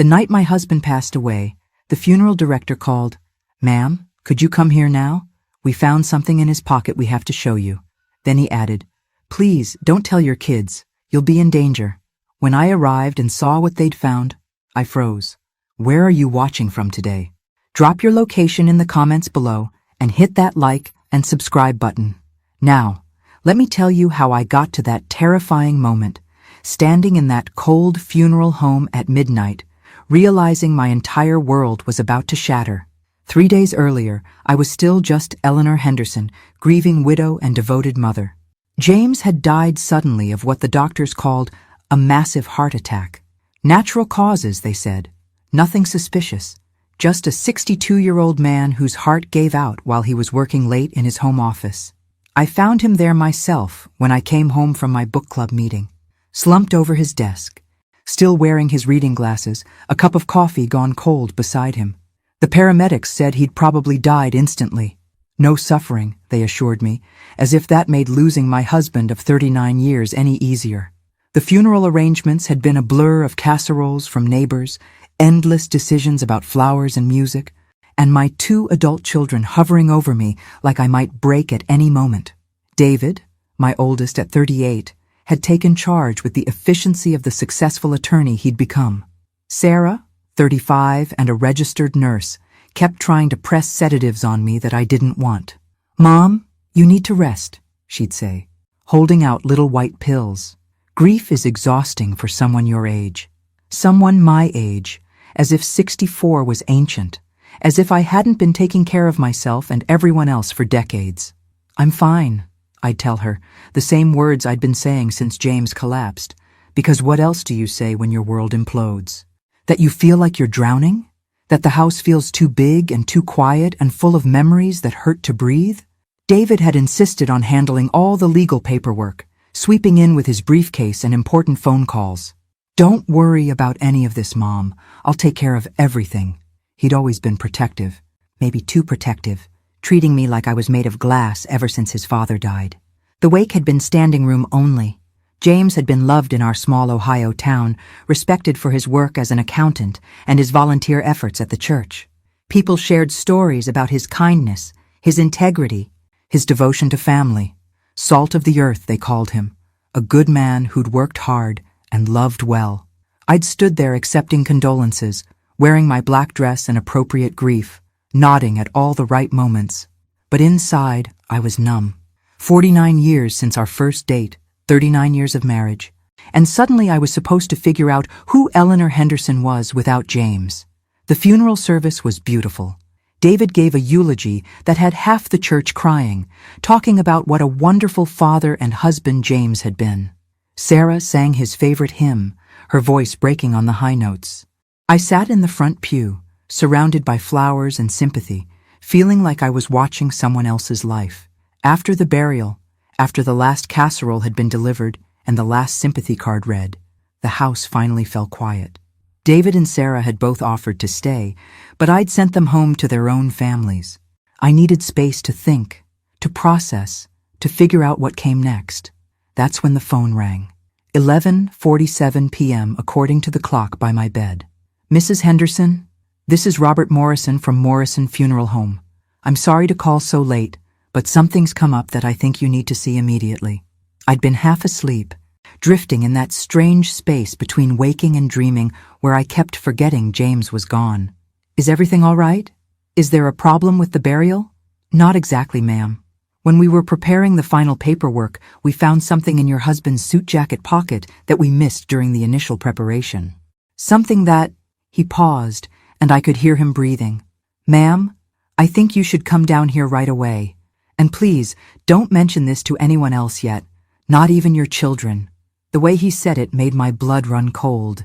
The night my husband passed away, the funeral director called, "Ma'am, could you come here now? We found something in his pocket we have to show you." Then he added, "Please, don't tell your kids. You'll be in danger." When I arrived and saw what they'd found, I froze. Where are you watching from today? Drop your location in the comments below and hit that like and subscribe button. Now, let me tell you how I got to that terrifying moment, standing in that cold funeral home at midnight, realizing my entire world was about to shatter. 3 days earlier, I was still just Elellanar Henderson, grieving widow and devoted mother. James had died suddenly of what the doctors called a massive heart attack. Natural causes, they said. Nothing suspicious. Just a 62-year-old man whose heart gave out while he was working late in his home office. I found him there myself when I came home from my book club meeting, slumped over his desk, still wearing his reading glasses, a cup of coffee gone cold beside him. The paramedics said he'd probably died instantly. No suffering, they assured me, as if that made losing my husband of 39 years any easier. The funeral arrangements had been a blur of casseroles from neighbors, endless decisions about flowers and music, and my 2 adult children hovering over me like I might break at any moment. David, my oldest at 38, had taken charge with the efficiency of the successful attorney he'd become. Sarah, 35 and a registered nurse, kept trying to press sedatives on me that I didn't want. "Mom, you need to rest," she'd say, holding out little white pills. Grief is exhausting for someone your age. Someone my age, as if 64 was ancient, as if I hadn't been taking care of myself and everyone else for decades. "I'm fine," I'd tell her, the same words I'd been saying since James collapsed. Because what else do you say when your world implodes? That you feel like you're drowning? That the house feels too big and too quiet and full of memories that hurt to breathe? David had insisted on handling all the legal paperwork, sweeping in with his briefcase and important phone calls. "Don't worry about any of this, Mom. I'll take care of everything." He'd always been protective, maybe too protective, treating me like I was made of glass ever since his father died. The wake had been standing room only. James had been loved in our small Ohio town, respected for his work as an accountant and his volunteer efforts at the church. People shared stories about his kindness, his integrity, his devotion to family. Salt of the earth, they called him. A good man who'd worked hard and loved well. I'd stood there accepting condolences, wearing my black dress and appropriate grief, nodding at all the right moments. But inside, I was numb. 49 years since our first date, 39 years of marriage, and suddenly I was supposed to figure out who Elellanar Henderson was without James. The funeral service was beautiful. David gave a eulogy that had half the church crying, talking about what a wonderful father and husband James had been. Sarah sang his favorite hymn, her voice breaking on the high notes. I sat in the front pew, surrounded by flowers and sympathy, feeling like I was watching someone else's life. After the burial, after the last casserole had been delivered and the last sympathy card read, the house finally fell quiet. David and Sarah had both offered to stay, but I'd sent them home to their own families. I needed space to think, to process, to figure out what came next. That's when the phone rang. 11:47 p.m. according to the clock by my bed. "Mrs. Henderson, this is Robert Morrison from Morrison Funeral Home. I'm sorry to call so late, but something's come up that I think you need to see immediately." I'd been half asleep, drifting in that strange space between waking and dreaming where I kept forgetting James was gone. "Is everything all right? Is there a problem with the burial?" "Not exactly, ma'am. When we were preparing the final paperwork, we found something in your husband's suit jacket pocket that we missed during the initial preparation. Something that—" He paused, and I could hear him breathing. "Ma'am, I think you should come down here right away. And please, don't mention this to anyone else yet, not even your children." The way he said it made my blood run cold.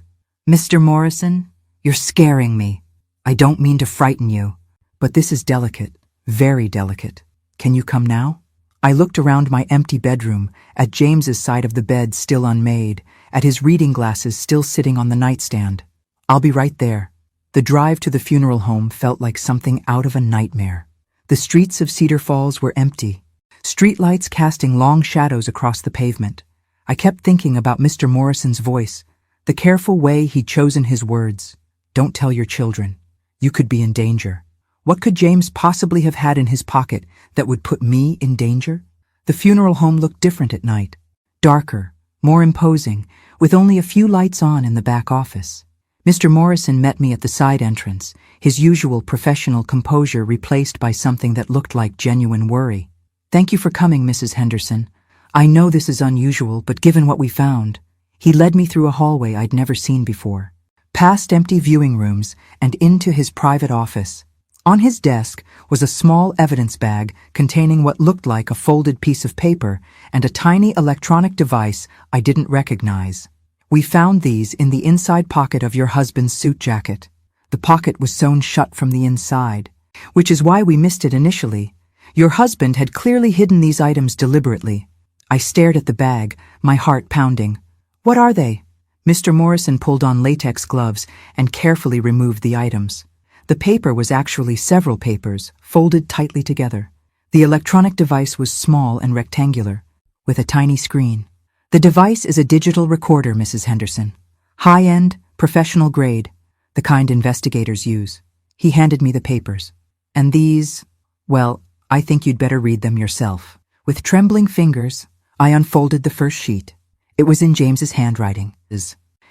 "Mr. Morrison, you're scaring me. I don't mean to frighten you, but this is delicate, very delicate. Can you come now?" I looked around my empty bedroom, at James's side of the bed still unmade, at his reading glasses still sitting on the nightstand. "I'll be right there." The drive to the funeral home felt like something out of a nightmare. The streets of Cedar Falls were empty, streetlights casting long shadows across the pavement. I kept thinking about Mr. Morrison's voice, the careful way he'd chosen his words. don't tell your children. You could be in danger. What could James possibly have had in his pocket that would put me in danger? The funeral home looked different at night. Darker, more imposing, with only a few lights on in the back office. Mr. Morrison met me at the side entrance, his usual professional composure replaced by something that looked like genuine worry. "Thank you for coming, Mrs. Henderson. I know this is unusual, but given what we found..." He led me through a hallway I'd never seen before, past empty viewing rooms and into his private office. On his desk was a small evidence bag containing what looked like a folded piece of paper and a tiny electronic device I didn't recognize. "We found these in the inside pocket of your husband's suit jacket. The pocket was sewn shut from the inside, which is why we missed it initially. Your husband had clearly hidden these items deliberately." I stared at the bag, my heart pounding. "What are they?" Mr. Morrison pulled on latex gloves and carefully removed the items. The paper was actually several papers, folded tightly together. The electronic device was small and rectangular, with a tiny screen. "The device is a digital recorder, Mrs. Henderson. High-end, professional grade, the kind investigators use." He handed me the papers. "And these, well, I think you'd better read them yourself." With trembling fingers, I unfolded the first sheet. It was in James's handwriting,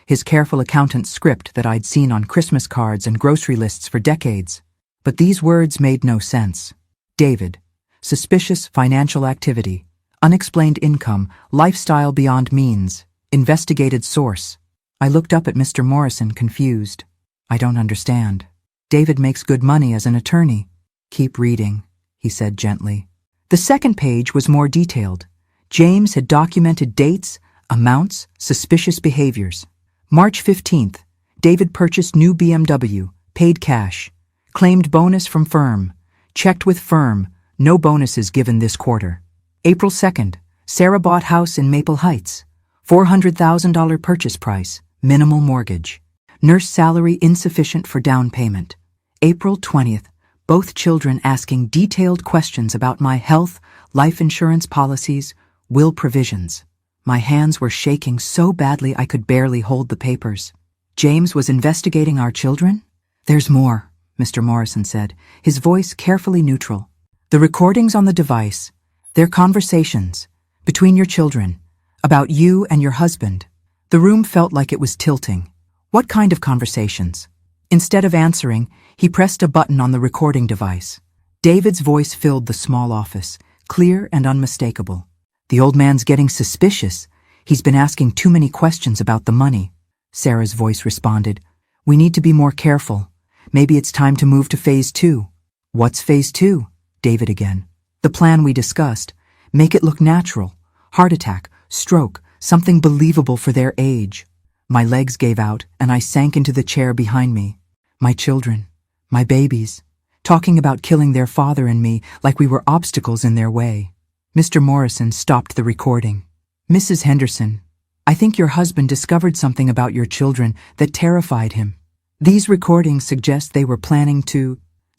his careful accountant's script that I'd seen on Christmas cards and grocery lists for decades. But these words made no sense. David, suspicious financial activity, unexplained income, lifestyle beyond means, investigated source. I looked up at Mr. Morrison, confused. "I don't understand." "David makes good money as an attorney." "Keep reading," he said gently. The second page was more detailed. James had documented dates, amounts, suspicious behaviors. March 15th, David purchased new BMW, paid cash. Claimed bonus from firm. Checked with firm, no bonuses given this quarter. April 2nd, Sarah bought house in Maple Heights. $400,000 purchase price, minimal mortgage. Nurse salary insufficient for down payment. April 20th, both children asking detailed questions about my health, life insurance policies, will provisions. My hands were shaking so badly I could barely hold the papers. James was investigating our children? "There's more," Mr. Morrison said, his voice carefully neutral. "The recordings on the device, their conversations, between your children, about you and your husband." The room felt like it was tilting. "What kind of conversations?" Instead of answering, he pressed a button on the recording device. David's voice filled the small office, clear and unmistakable. "The old man's getting suspicious. He's been asking too many questions about the money." Sarah's voice responded. "We need to be more careful. Maybe it's time to move to phase 2. "What's phase 2? David again. "The plan we discussed. Make it look natural. Heart attack, stroke, something believable for their age." My legs gave out and I sank into the chair behind me. My children, my babies, talking about killing their father and me like we were obstacles in their way. Mr. Morrison stopped the recording. "Mrs. Henderson, I think your husband discovered something about your children that terrified him. These recordings suggest they were planning to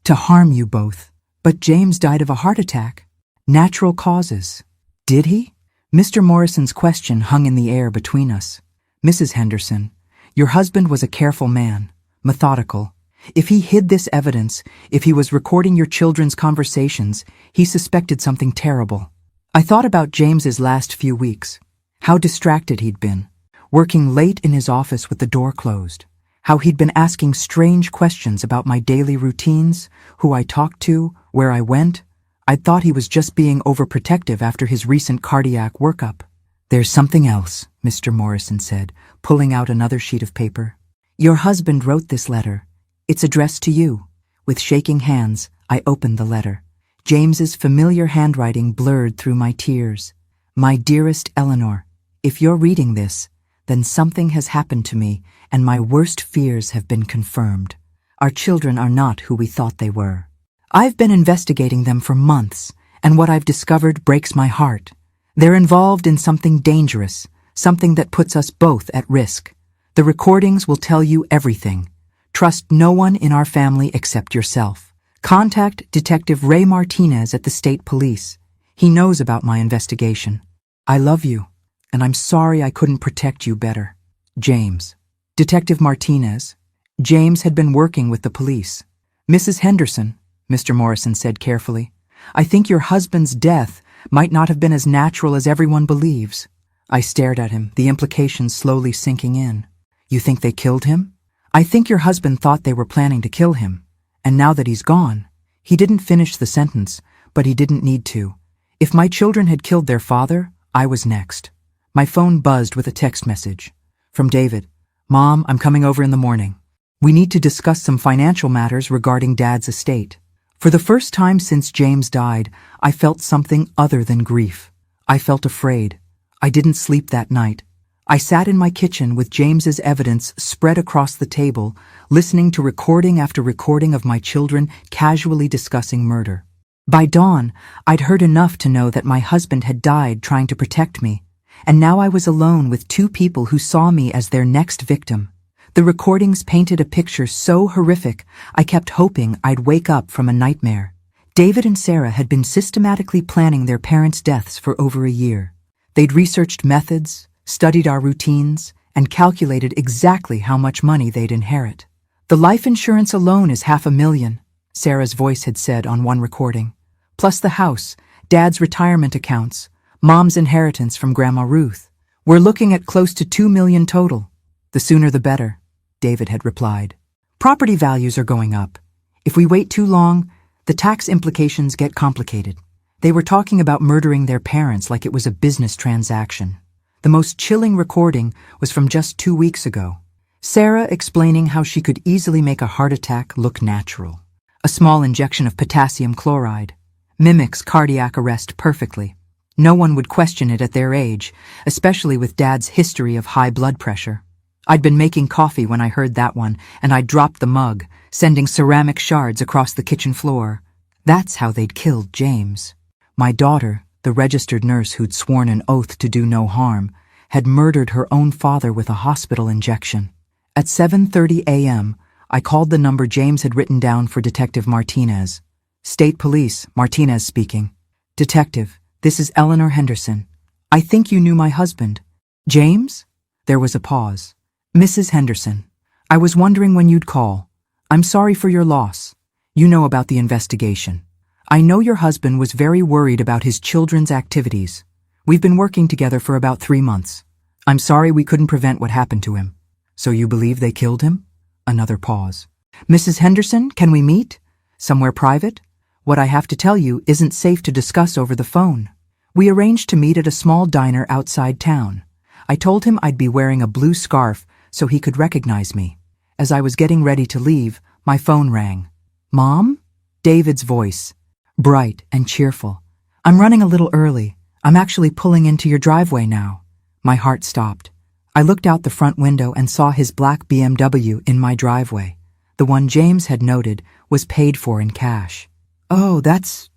harm you both. But James died of a heart attack. Natural causes." "Did he?" Mr. Morrison's question hung in the air between us. "Mrs. Henderson, your husband was a careful man, methodical. If he hid this evidence, if he was recording your children's conversations, he suspected something terrible." I thought about James's last few weeks, how distracted he'd been, working late in his office with the door closed, how he'd been asking strange questions about my daily routines, who I talked to, where I went. I'd thought he was just being overprotective after his recent cardiac workup. "There's something else," Mr. Morrison said, pulling out another sheet of paper. "Your husband wrote this letter. It's addressed to you." With shaking hands, I opened the letter. James's familiar handwriting blurred through my tears. "My dearest Eleanor, if you're reading this, then something has happened to me and my worst fears have been confirmed. Our children are not who we thought they were. I've been investigating them for months, and what I've discovered breaks my heart. They're involved in something dangerous, something that puts us both at risk. The recordings will tell you everything. Trust no one in our family except yourself. Contact Detective Ray Martinez at the state police. He knows about my investigation. I love you, and I'm sorry I couldn't protect you better. James." Detective Martinez, James had been working with the police. Mrs. Henderson, Mr. Morrison said carefully, I think your husband's death might not have been as natural as everyone believes. I stared at him, the implications slowly sinking in. You think they killed him? I think your husband thought they were planning to kill him. And now that he's gone, he didn't finish the sentence, but he didn't need to. If my children had killed their father, I was next. My phone buzzed with a text message. From David. Mom, I'm coming over in the morning. We need to discuss some financial matters regarding Dad's estate. For the first time since James died, I felt something other than grief. I felt afraid. I didn't sleep that night. I sat in my kitchen with James's evidence spread across the table, listening to recording after recording of my children casually discussing murder. By dawn, I'd heard enough to know that my husband had died trying to protect me, and now I was alone with two people who saw me as their next victim. The recordings painted a picture so horrific, I kept hoping I'd wake up from a nightmare. David and Sarah had been systematically planning their parents' deaths for over a year. They'd researched methods, studied our routines, and calculated exactly how much money they'd inherit. The life insurance alone is $500,000, Sarah's voice had said on one recording. Plus the house, Dad's retirement accounts, Mom's inheritance from Grandma Ruth. We're looking at close to $2 million total. The sooner the better, David had replied. Property values are going up. If we wait too long, the tax implications get complicated. They were talking about murdering their parents like it was a business transaction. The most chilling recording was from just 2 weeks ago. Sarah explaining how she could easily make a heart attack look natural. A small injection of potassium chloride mimics cardiac arrest perfectly. No one would question it at their age, especially with Dad's history of high blood pressure. I'd been making coffee when I heard that one, and I dropped the mug, sending ceramic shards across the kitchen floor. That's how they'd killed James. My daughter, the registered nurse who'd sworn an oath to do no harm, had murdered her own father with a hospital injection. At 7:30 a.m., I called the number James had written down for Detective Martinez. State Police, Martinez speaking. Detective, this is Elellanar Henderson. I think you knew my husband. James? There was a pause. Mrs. Henderson, I was wondering when you'd call. I'm sorry for your loss. You know about the investigation. I know your husband was very worried about his children's activities. We've been working together for about 3 months. I'm sorry we couldn't prevent what happened to him. So you believe they killed him? Another pause. Mrs. Henderson, can we meet? Somewhere private? What I have to tell you isn't safe to discuss over the phone. We arranged to meet at a small diner outside town. I told him I'd be wearing a blue scarf so he could recognize me. As I was getting ready to leave, my phone rang. Mom? David's voice, bright and cheerful. I'm running a little early. I'm actually pulling into your driveway now. My heart stopped. I looked out the front window and saw his black BMW in my driveway. The one James had noted was paid for in cash. Oh, that's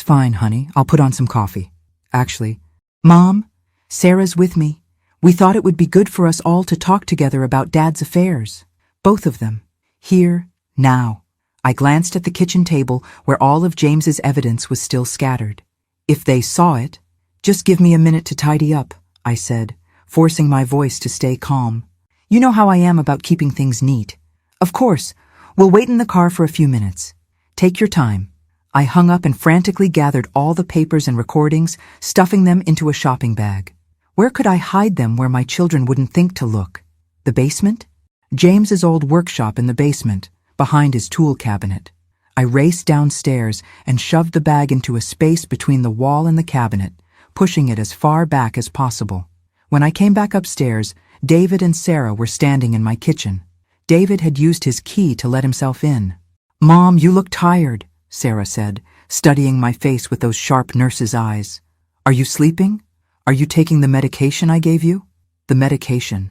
fine, honey. I'll put on some coffee. Actually, Mom, Sarah's with me. We thought it would be good for us all to talk together about Dad's affairs. Both of them. Here, now. I glanced at the kitchen table where all of James's evidence was still scattered. If they saw it, just give me a minute to tidy up, I said, forcing my voice to stay calm. You know how I am about keeping things neat. Of course, we'll wait in the car for a few minutes. Take your time. I hung up and frantically gathered all the papers and recordings, stuffing them into a shopping bag. Where could I hide them where my children wouldn't think to look? The basement? James's old workshop in the basement, behind his tool cabinet. I raced downstairs and shoved the bag into a space between the wall and the cabinet, pushing it as far back as possible. When I came back upstairs, David and Sarah were standing in my kitchen. David had used his key to let himself in. Mom, you look tired, Sarah said, studying my face with those sharp nurse's eyes. Are you sleeping? Are you taking the medication I gave you? The medication.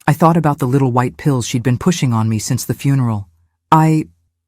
I thought about the little white pills she'd been pushing on me since the funeral.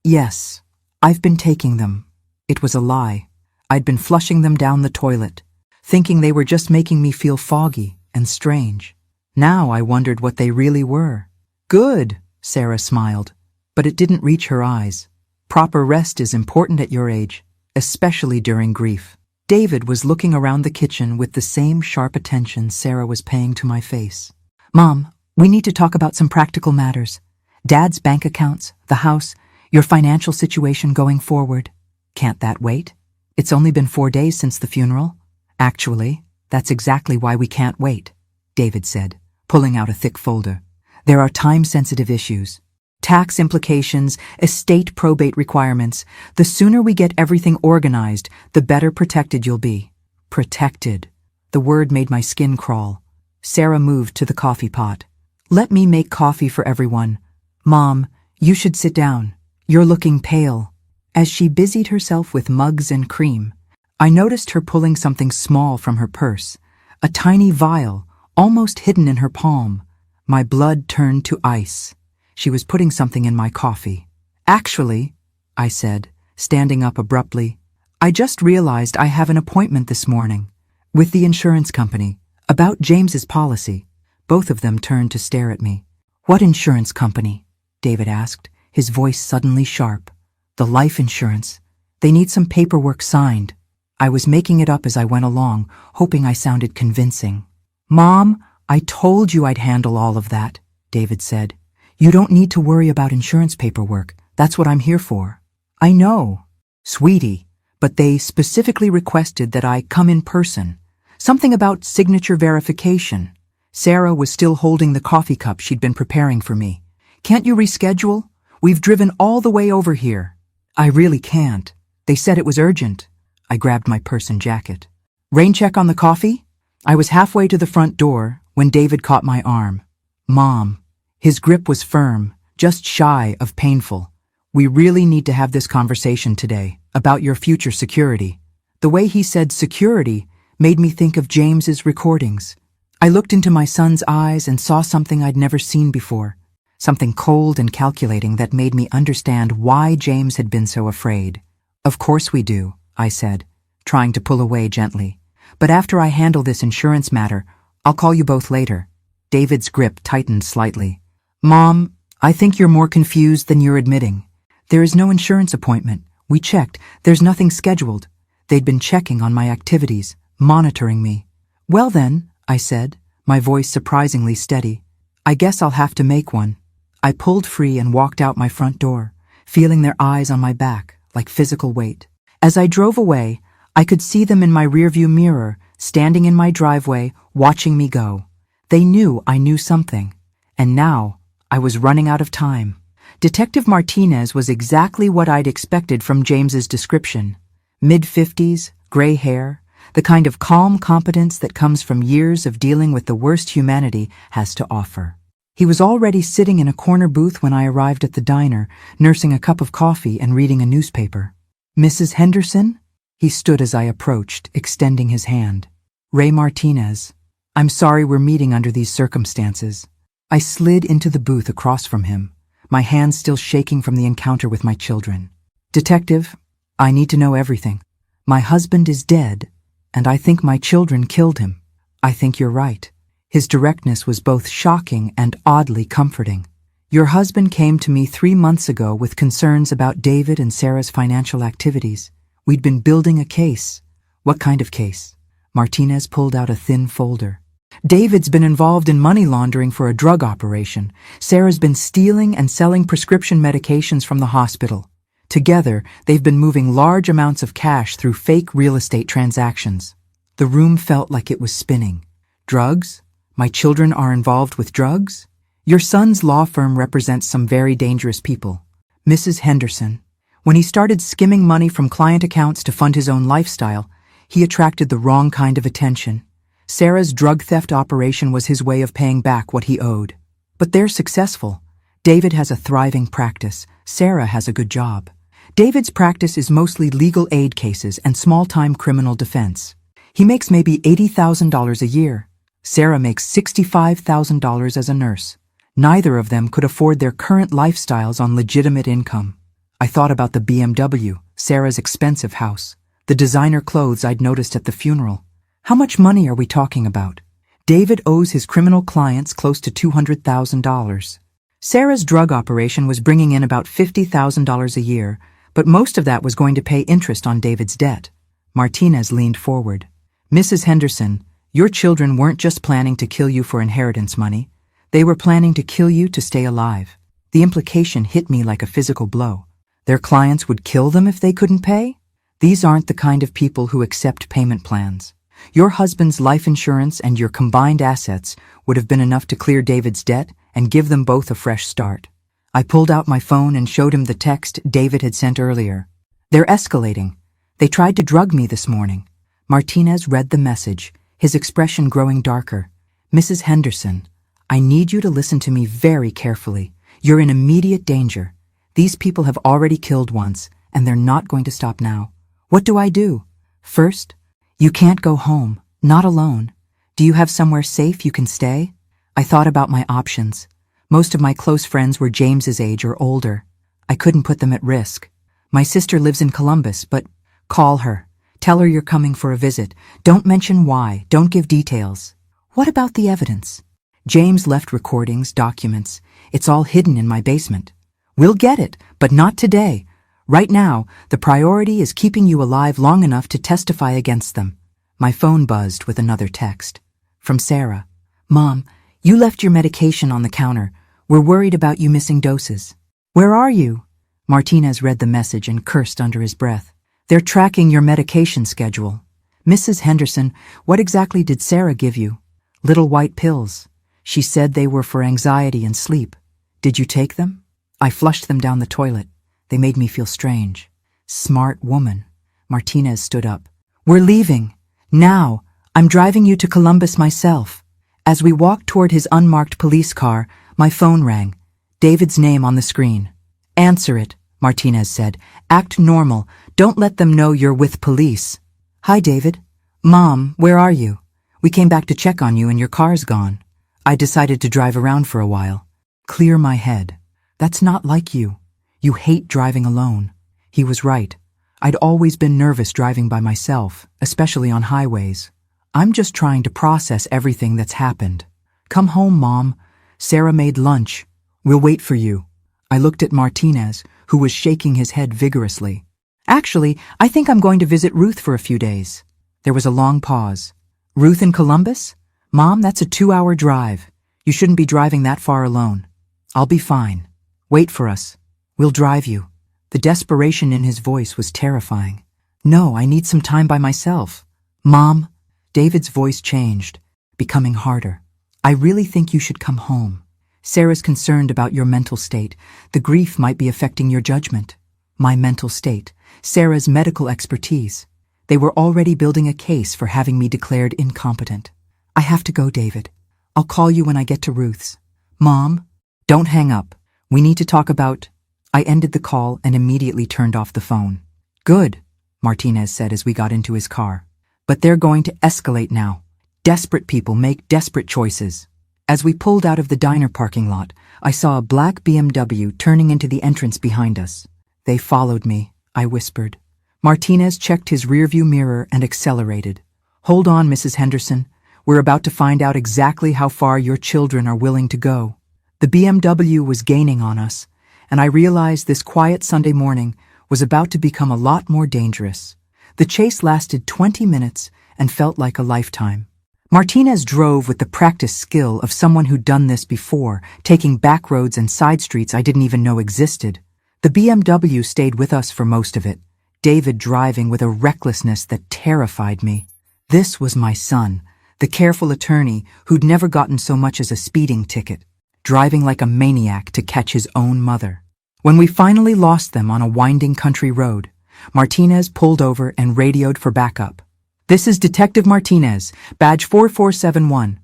Yes, I've been taking them. It was a lie. I'd been flushing them down the toilet, thinking they were just making me feel foggy and strange. Now I wondered what they really were. Good, Sarah smiled, but it didn't reach her eyes. Proper rest is important at your age, especially during grief. David was looking around the kitchen with the same sharp attention Sarah was paying to my face. Mom, we need to talk about some practical matters. Dad's bank accounts, the house, your financial situation going forward. Can't that wait? It's only been 4 days since the funeral. Actually, that's exactly why we can't wait, David said, pulling out a thick folder. There are time-sensitive issues. Tax implications, estate probate requirements. The sooner we get everything organized, the better protected you'll be. Protected. The word made my skin crawl. Sarah moved to the coffee pot. Let me make coffee for everyone. Mom, you should sit down. You're looking pale. As she busied herself with mugs and cream, I noticed her pulling something small from her purse, a tiny vial, almost hidden in her palm. My blood turned to ice. She was putting something in my coffee. Actually, I said, standing up abruptly, I just realized I have an appointment this morning with the insurance company about James's policy. Both of them turned to stare at me. What insurance company? David asked, his voice suddenly sharp. The life insurance. They need some paperwork signed. I was making it up as I went along, hoping I sounded convincing. Mom, I told you I'd handle all of that, David said. You don't need to worry about insurance paperwork. That's what I'm here for. I know, sweetie, but they specifically requested that I come in person. Something about signature verification. Sarah was still holding the coffee cup she'd been preparing for me. Can't you reschedule? We've driven all the way over here. I really can't. They said it was urgent. I grabbed my purse and jacket. Rain check on the coffee? I was halfway to the front door when David caught my arm. Mom. His grip was firm, just shy of painful. We really need to have this conversation today about your future security. The way he said security made me think of James's recordings. I looked into my son's eyes and saw something I'd never seen before. Something cold and calculating that made me understand why James had been so afraid. Of course we do, I said, trying to pull away gently. But after I handle this insurance matter, I'll call you both later. David's grip tightened slightly. Mom, I think you're more confused than you're admitting. There is no insurance appointment. We checked. There's nothing scheduled. They'd been checking on my activities, monitoring me. Well then, I said, my voice surprisingly steady. I guess I'll have to make one. I pulled free and walked out my front door, feeling their eyes on my back, like physical weight. As I drove away, I could see them in my rearview mirror, standing in my driveway, watching me go. They knew I knew something, and now I was running out of time. Detective Martinez was exactly what I'd expected from James's description. Mid-50s, gray hair, the kind of calm competence that comes from years of dealing with the worst humanity has to offer. He was already sitting in a corner booth when I arrived at the diner, nursing a cup of coffee and reading a newspaper. Mrs. Henderson? He stood as I approached, extending his hand. Ray Martinez. I'm sorry we're meeting under these circumstances. I slid into the booth across from him, my hands still shaking from the encounter with my children. Detective, I need to know everything. My husband is dead, and I think my children killed him. I think you're right. His directness was both shocking and oddly comforting. Your husband came to me 3 months ago with concerns about David and Sarah's financial activities. We'd been building a case. What kind of case? Martinez pulled out a thin folder. David's been involved in money laundering for a drug operation. Sarah's been stealing and selling prescription medications from the hospital. Together, they've been moving large amounts of cash through fake real estate transactions. The room felt like it was spinning. Drugs? My children are involved with drugs? Your son's law firm represents some very dangerous people. Mrs. Henderson. When he started skimming money from client accounts to fund his own lifestyle, he attracted the wrong kind of attention. Sarah's drug theft operation was his way of paying back what he owed. But they're successful. David has a thriving practice. Sarah has a good job. David's practice is mostly legal aid cases and small-time criminal defense. He makes maybe $80,000 a year. Sarah makes $65,000 as a nurse. Neither of them could afford their current lifestyles on legitimate income. I thought about the BMW, Sarah's expensive house, the designer clothes I'd noticed at the funeral. How much money are we talking about? David owes his criminal clients close to $200,000. Sarah's drug operation was bringing in about $50,000 a year, but most of that was going to pay interest on David's debt. Martinez leaned forward. Mrs. Henderson, your children weren't just planning to kill you for inheritance money. They were planning to kill you to stay alive. The implication hit me like a physical blow. Their clients would kill them if they couldn't pay? These aren't the kind of people who accept payment plans. Your husband's life insurance and your combined assets would have been enough to clear David's debt and give them both a fresh start. I pulled out my phone and showed him the text David had sent earlier. They're escalating. They tried to drug me this morning. Martinez read the message, his expression growing darker. Mrs. Henderson, I need you to listen to me very carefully. You're in immediate danger. These people have already killed once, and they're not going to stop now. What do I do? First, you can't go home, not alone. Do you have somewhere safe you can stay? I thought about my options. Most of my close friends were James's age or older. I couldn't put them at risk. My sister lives in Columbus, but call her. Tell her you're coming for a visit. Don't mention why. Don't give details. What about the evidence? James left recordings, documents. It's all hidden in my basement. We'll get it, but not today. Right now, the priority is keeping you alive long enough to testify against them. My phone buzzed with another text. From Sarah. Mom, you left your medication on the counter. We're worried about you missing doses. Where are you? Martinez read the message and cursed under his breath. They're tracking your medication schedule. Mrs. Henderson, what exactly did Sarah give you? Little white pills. She said they were for anxiety and sleep. Did you take them? I flushed them down the toilet. They made me feel strange. Smart woman. Martinez stood up. We're leaving. Now. I'm driving you to Columbus myself. As we walked toward his unmarked police car, my phone rang. David's name on the screen. Answer it, Martinez said. Act normal. Don't let them know you're with police. Hi, David. Mom, where are you? We came back to check on you and your car's gone. I decided to drive around for a while. Clear my head. That's not like you. You hate driving alone. He was right. I'd always been nervous driving by myself, especially on highways. I'm just trying to process everything that's happened. Come home, Mom. Sarah made lunch. We'll wait for you. I looked at Martinez, who was shaking his head vigorously. Actually, I think I'm going to visit Ruth for a few days. There was a long pause. Ruth in Columbus? Mom, that's a 2-hour drive. You shouldn't be driving that far alone. I'll be fine. Wait for us. We'll drive you. The desperation in his voice was terrifying. No, I need some time by myself. Mom, David's voice changed, becoming harder. I really think you should come home. Sarah's concerned about your mental state. The grief might be affecting your judgment. My mental state. Sarah's medical expertise. They were already building a case for having me declared incompetent. I have to go, David. I'll call you when I get to Ruth's. Mom, don't hang up. We need to talk about... I ended the call and immediately turned off the phone. Good, Martinez said as we got into his car. But they're going to escalate now. Desperate people make desperate choices. As we pulled out of the diner parking lot, I saw a black BMW turning into the entrance behind us. They followed me, I whispered. Martinez checked his rearview mirror and accelerated. Hold on, Mrs. Henderson. We're about to find out exactly how far your children are willing to go. The BMW was gaining on us, and I realized this quiet Sunday morning was about to become a lot more dangerous. The chase lasted 20 minutes and felt like a lifetime. Martinez drove with the practiced skill of someone who'd done this before, taking back roads and side streets I didn't even know existed. The BMW stayed with us for most of it, David driving with a recklessness that terrified me. This was my son, the careful attorney who'd never gotten so much as a speeding ticket, driving like a maniac to catch his own mother. When we finally lost them on a winding country road, Martinez pulled over and radioed for backup. This is Detective Martinez, badge 4471.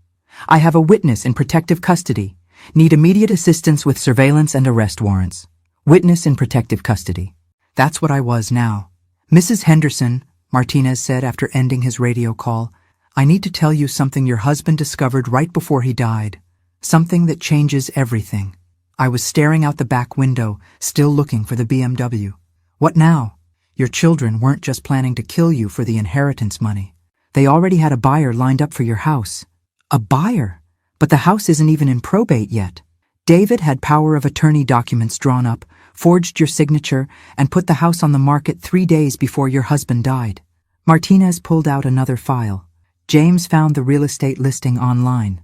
I have a witness in protective custody. Need immediate assistance with surveillance and arrest warrants. Witness in protective custody. That's what I was now. Mrs. Henderson, Martinez said after ending his radio call, I need to tell you something your husband discovered right before he died. Something that changes everything. I was staring out the back window, still looking for the BMW. What now? Your children weren't just planning to kill you for the inheritance money. They already had a buyer lined up for your house. A buyer? But the house isn't even in probate yet. David had power of attorney documents drawn up, forged your signature, and put the house on the market 3 days before your husband died. Martinez pulled out another file. James found the real estate listing online.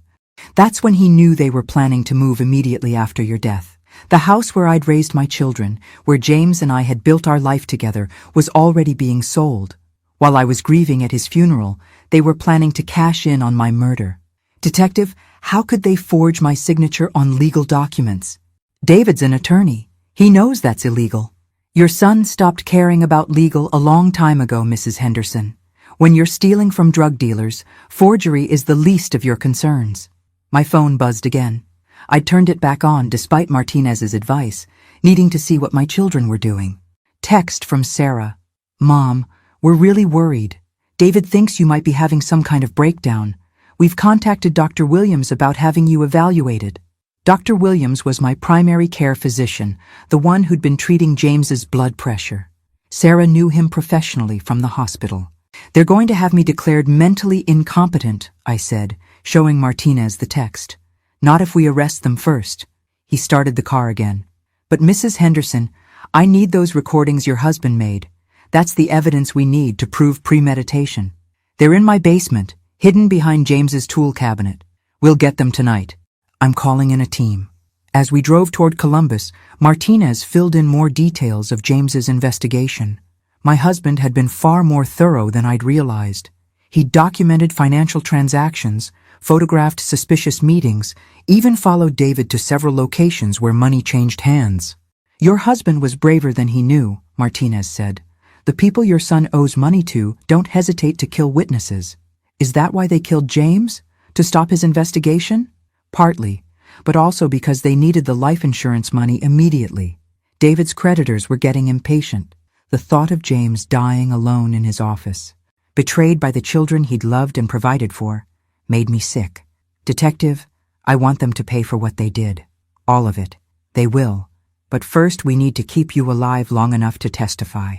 That's when he knew they were planning to move immediately after your death. The house where I'd raised my children, where James and I had built our life together, was already being sold. While I was grieving at his funeral, they were planning to cash in on my murder. Detective, how could they forge my signature on legal documents? David's an attorney. He knows that's illegal. Your son stopped caring about legal a long time ago, Mrs. Henderson. When you're stealing from drug dealers, forgery is the least of your concerns. My phone buzzed again. I turned it back on despite Martinez's advice, needing to see what my children were doing. Text from Sarah. Mom, we're really worried. David thinks you might be having some kind of breakdown. We've contacted Dr. Williams about having you evaluated. Dr. Williams was my primary care physician, the one who'd been treating James's blood pressure. Sarah knew him professionally from the hospital. They're going to have me declared mentally incompetent, I said, showing Martinez the text. Not if we arrest them first. He started the car again. But Mrs. Henderson, I need those recordings your husband made. That's the evidence we need to prove premeditation. They're in my basement, hidden behind James's tool cabinet. We'll get them tonight. I'm calling in a team. As we drove toward Columbus, Martinez filled in more details of James's investigation. My husband had been far more thorough than I'd realized. He'd documented financial transactions, photographed suspicious meetings, even followed David to several locations where money changed hands. Your husband was braver than he knew, Martinez said. The people your son owes money to don't hesitate to kill witnesses. Is that why they killed James? To stop his investigation? Partly, but also because they needed the life insurance money immediately. David's creditors were getting impatient. The thought of James dying alone in his office, betrayed by the children he'd loved and provided for, made me sick. Detective, I want them to pay for what they did. All of it. They will. But first we need to keep you alive long enough to testify.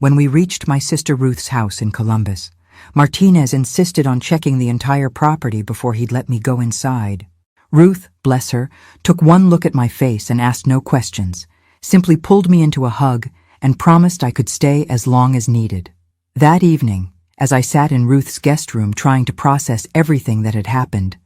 When we reached my sister Ruth's house in Columbus, Martinez insisted on checking the entire property before he'd let me go inside. Ruth, bless her, took one look at my face and asked no questions, simply pulled me into a hug and promised I could stay as long as needed. That evening, as I sat in Ruth's guest room trying to process everything that had happened,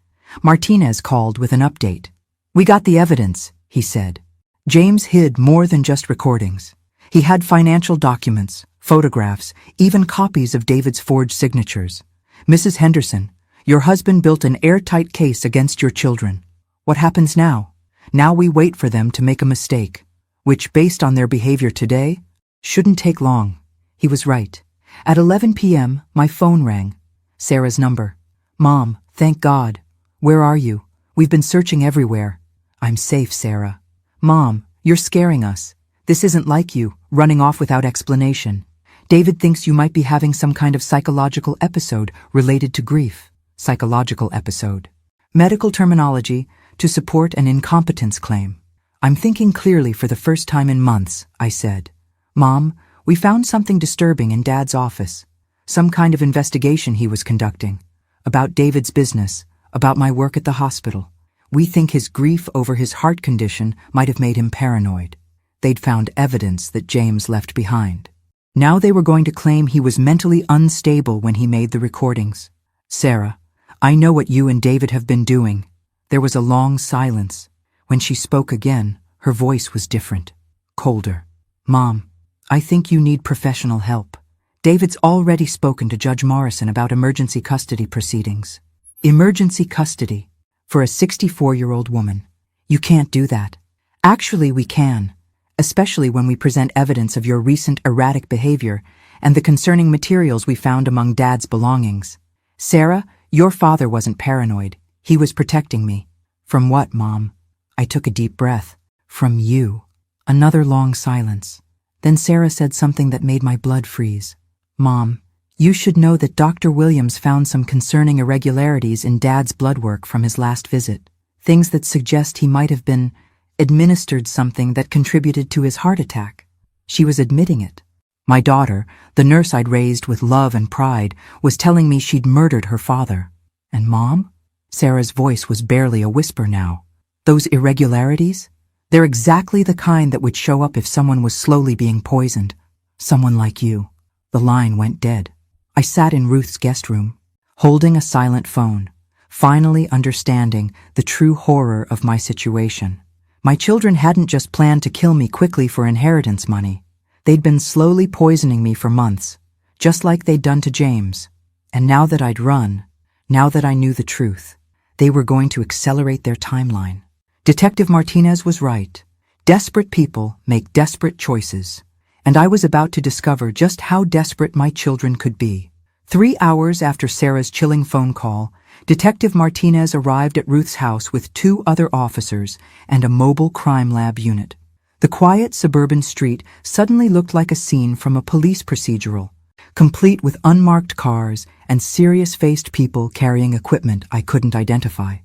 Martinez called with an update. We got the evidence, he said. James hid more than just recordings. He had financial documents, photographs, even copies of David's forged signatures. Mrs. Henderson, your husband built an airtight case against your children. What happens now? Now we wait for them to make a mistake, which, based on their behavior today, shouldn't take long. He was right. At 11 p.m., my phone rang. Sarah's number. Mom, thank God. Where are you? We've been searching everywhere. I'm safe, Sarah. Mom, you're scaring us. This isn't like you, running off without explanation. David thinks you might be having some kind of psychological episode related to grief. Psychological episode. Medical terminology to support an incompetence claim. I'm thinking clearly for the first time in months, I said. Mom, we found something disturbing in Dad's office. Some kind of investigation he was conducting. About David's business, about my work at the hospital. We think his grief over his heart condition might have made him paranoid. They'd found evidence that James left behind. Now they were going to claim he was mentally unstable when he made the recordings. Sarah, I know what you and David have been doing. There was a long silence. When she spoke again, her voice was different, colder. Mom, I think you need professional help. David's already spoken to Judge Morrison about emergency custody proceedings. Emergency custody for a 64-year-old woman. You can't do that. Actually, we can, especially when we present evidence of your recent erratic behavior and the concerning materials we found among Dad's belongings. Sarah, your father wasn't paranoid. He was protecting me. From what, Mom? I took a deep breath. From you. Another long silence. Then Sarah said something that made my blood freeze. Mom, you should know that Dr. Williams found some concerning irregularities in Dad's blood work from his last visit. Things that suggest he might have been administered something that contributed to his heart attack. She was admitting it. My daughter, the nurse I'd raised with love and pride, was telling me she'd murdered her father. And Mom? Sarah's voice was barely a whisper now. Those irregularities? They're exactly the kind that would show up if someone was slowly being poisoned. Someone like you. The line went dead. I sat in Ruth's guest room, holding a silent phone, finally understanding the true horror of my situation. My children hadn't just planned to kill me quickly for inheritance money. They'd been slowly poisoning me for months, just like they'd done to James. And now that I'd run, now that I knew the truth, they were going to accelerate their timeline. Detective Martinez was right. Desperate people make desperate choices. And I was about to discover just how desperate my children could be. 3 hours after Sarah's chilling phone call, Detective Martinez arrived at Ruth's house with 2 other officers and a mobile crime lab unit. The quiet suburban street suddenly looked like a scene from a police procedural, complete with unmarked cars and serious-faced people carrying equipment I couldn't identify.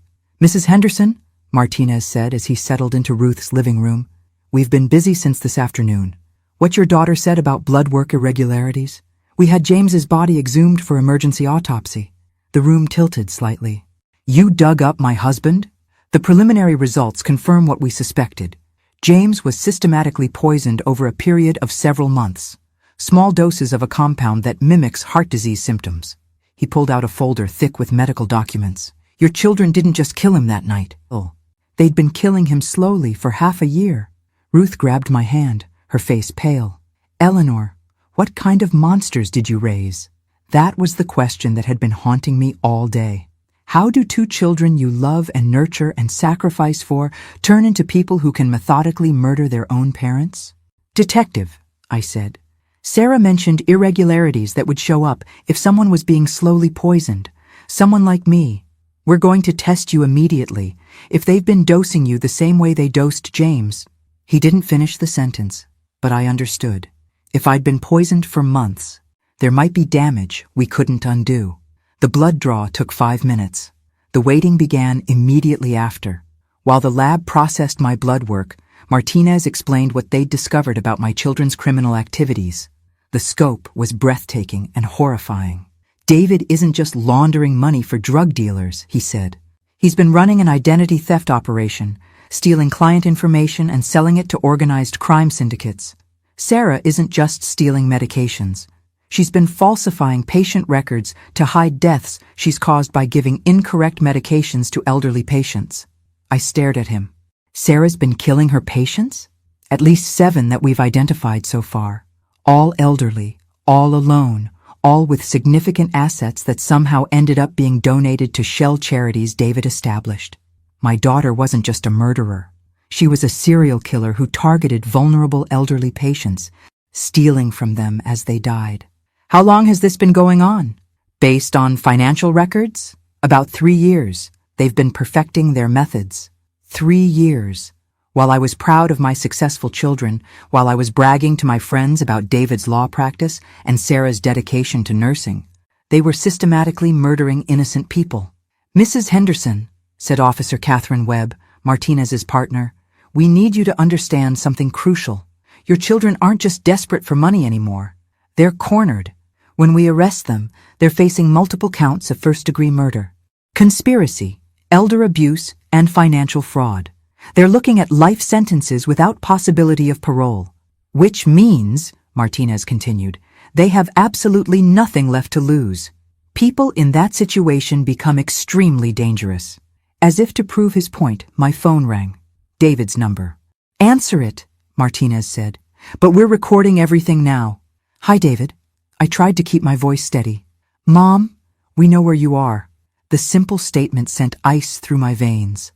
"Mrs. Henderson," Martinez said as he settled into Ruth's living room, "we've been busy since this afternoon. What your daughter said about blood work irregularities? We had James's body exhumed for emergency autopsy." The room tilted slightly. "You dug up my husband?" "The preliminary results confirm what we suspected. James was systematically poisoned over a period of several months. Small doses of a compound that mimics heart disease symptoms." He pulled out a folder thick with medical documents. "Your children didn't just kill him that night. Oh, they'd been killing him slowly for half a year." Ruth grabbed my hand, her face pale. "Eleanor, what kind of monsters did you raise?" That was the question that had been haunting me all day. How do 2 children you love and nurture and sacrifice for turn into people who can methodically murder their own parents? "Detective," I said, "Sarah mentioned irregularities that would show up if someone was being slowly poisoned. Someone like me. We're going to test you immediately if they've been dosing you the same way they dosed James." He didn't finish the sentence, but I understood. If I'd been poisoned for months, there might be damage we couldn't undo. The blood draw took 5 minutes. The waiting began immediately after. While the lab processed my blood work, Martinez explained what they'd discovered about my children's criminal activities. The scope was breathtaking and horrifying. "David isn't just laundering money for drug dealers," he said. "He's been running an identity theft operation, stealing client information and selling it to organized crime syndicates. Sarah isn't just stealing medications. She's been falsifying patient records to hide deaths she's caused by giving incorrect medications to elderly patients." I stared at him. "Sarah's been killing her patients?" "At least 7 that we've identified so far. All elderly, all alone, all with significant assets that somehow ended up being donated to shell charities David established. My daughter wasn't just a murderer. She was a serial killer who targeted vulnerable elderly patients, stealing from them as they died." "How long has this been going on?" "Based on financial records? About 3 years. They've been perfecting their methods. 3 years. While I was proud of my successful children, while I was bragging to my friends about David's law practice and Sarah's dedication to nursing, they were systematically murdering innocent people." "Mrs. Henderson," said Officer Catherine Webb, Martinez's partner, "we need you to understand something crucial. Your children aren't just desperate for money anymore. They're cornered. When we arrest them, they're facing multiple counts of first-degree murder, conspiracy, elder abuse, and financial fraud. They're looking at life sentences without possibility of parole. Which means," Martinez continued, "they have absolutely nothing left to lose. People in that situation become extremely dangerous." As if to prove his point, my phone rang. David's number. "Answer it," Martinez said. "But we're recording everything now." "Hi, David." I tried to keep my voice steady. "Mom, we know where you are." The simple statement sent ice through my veins.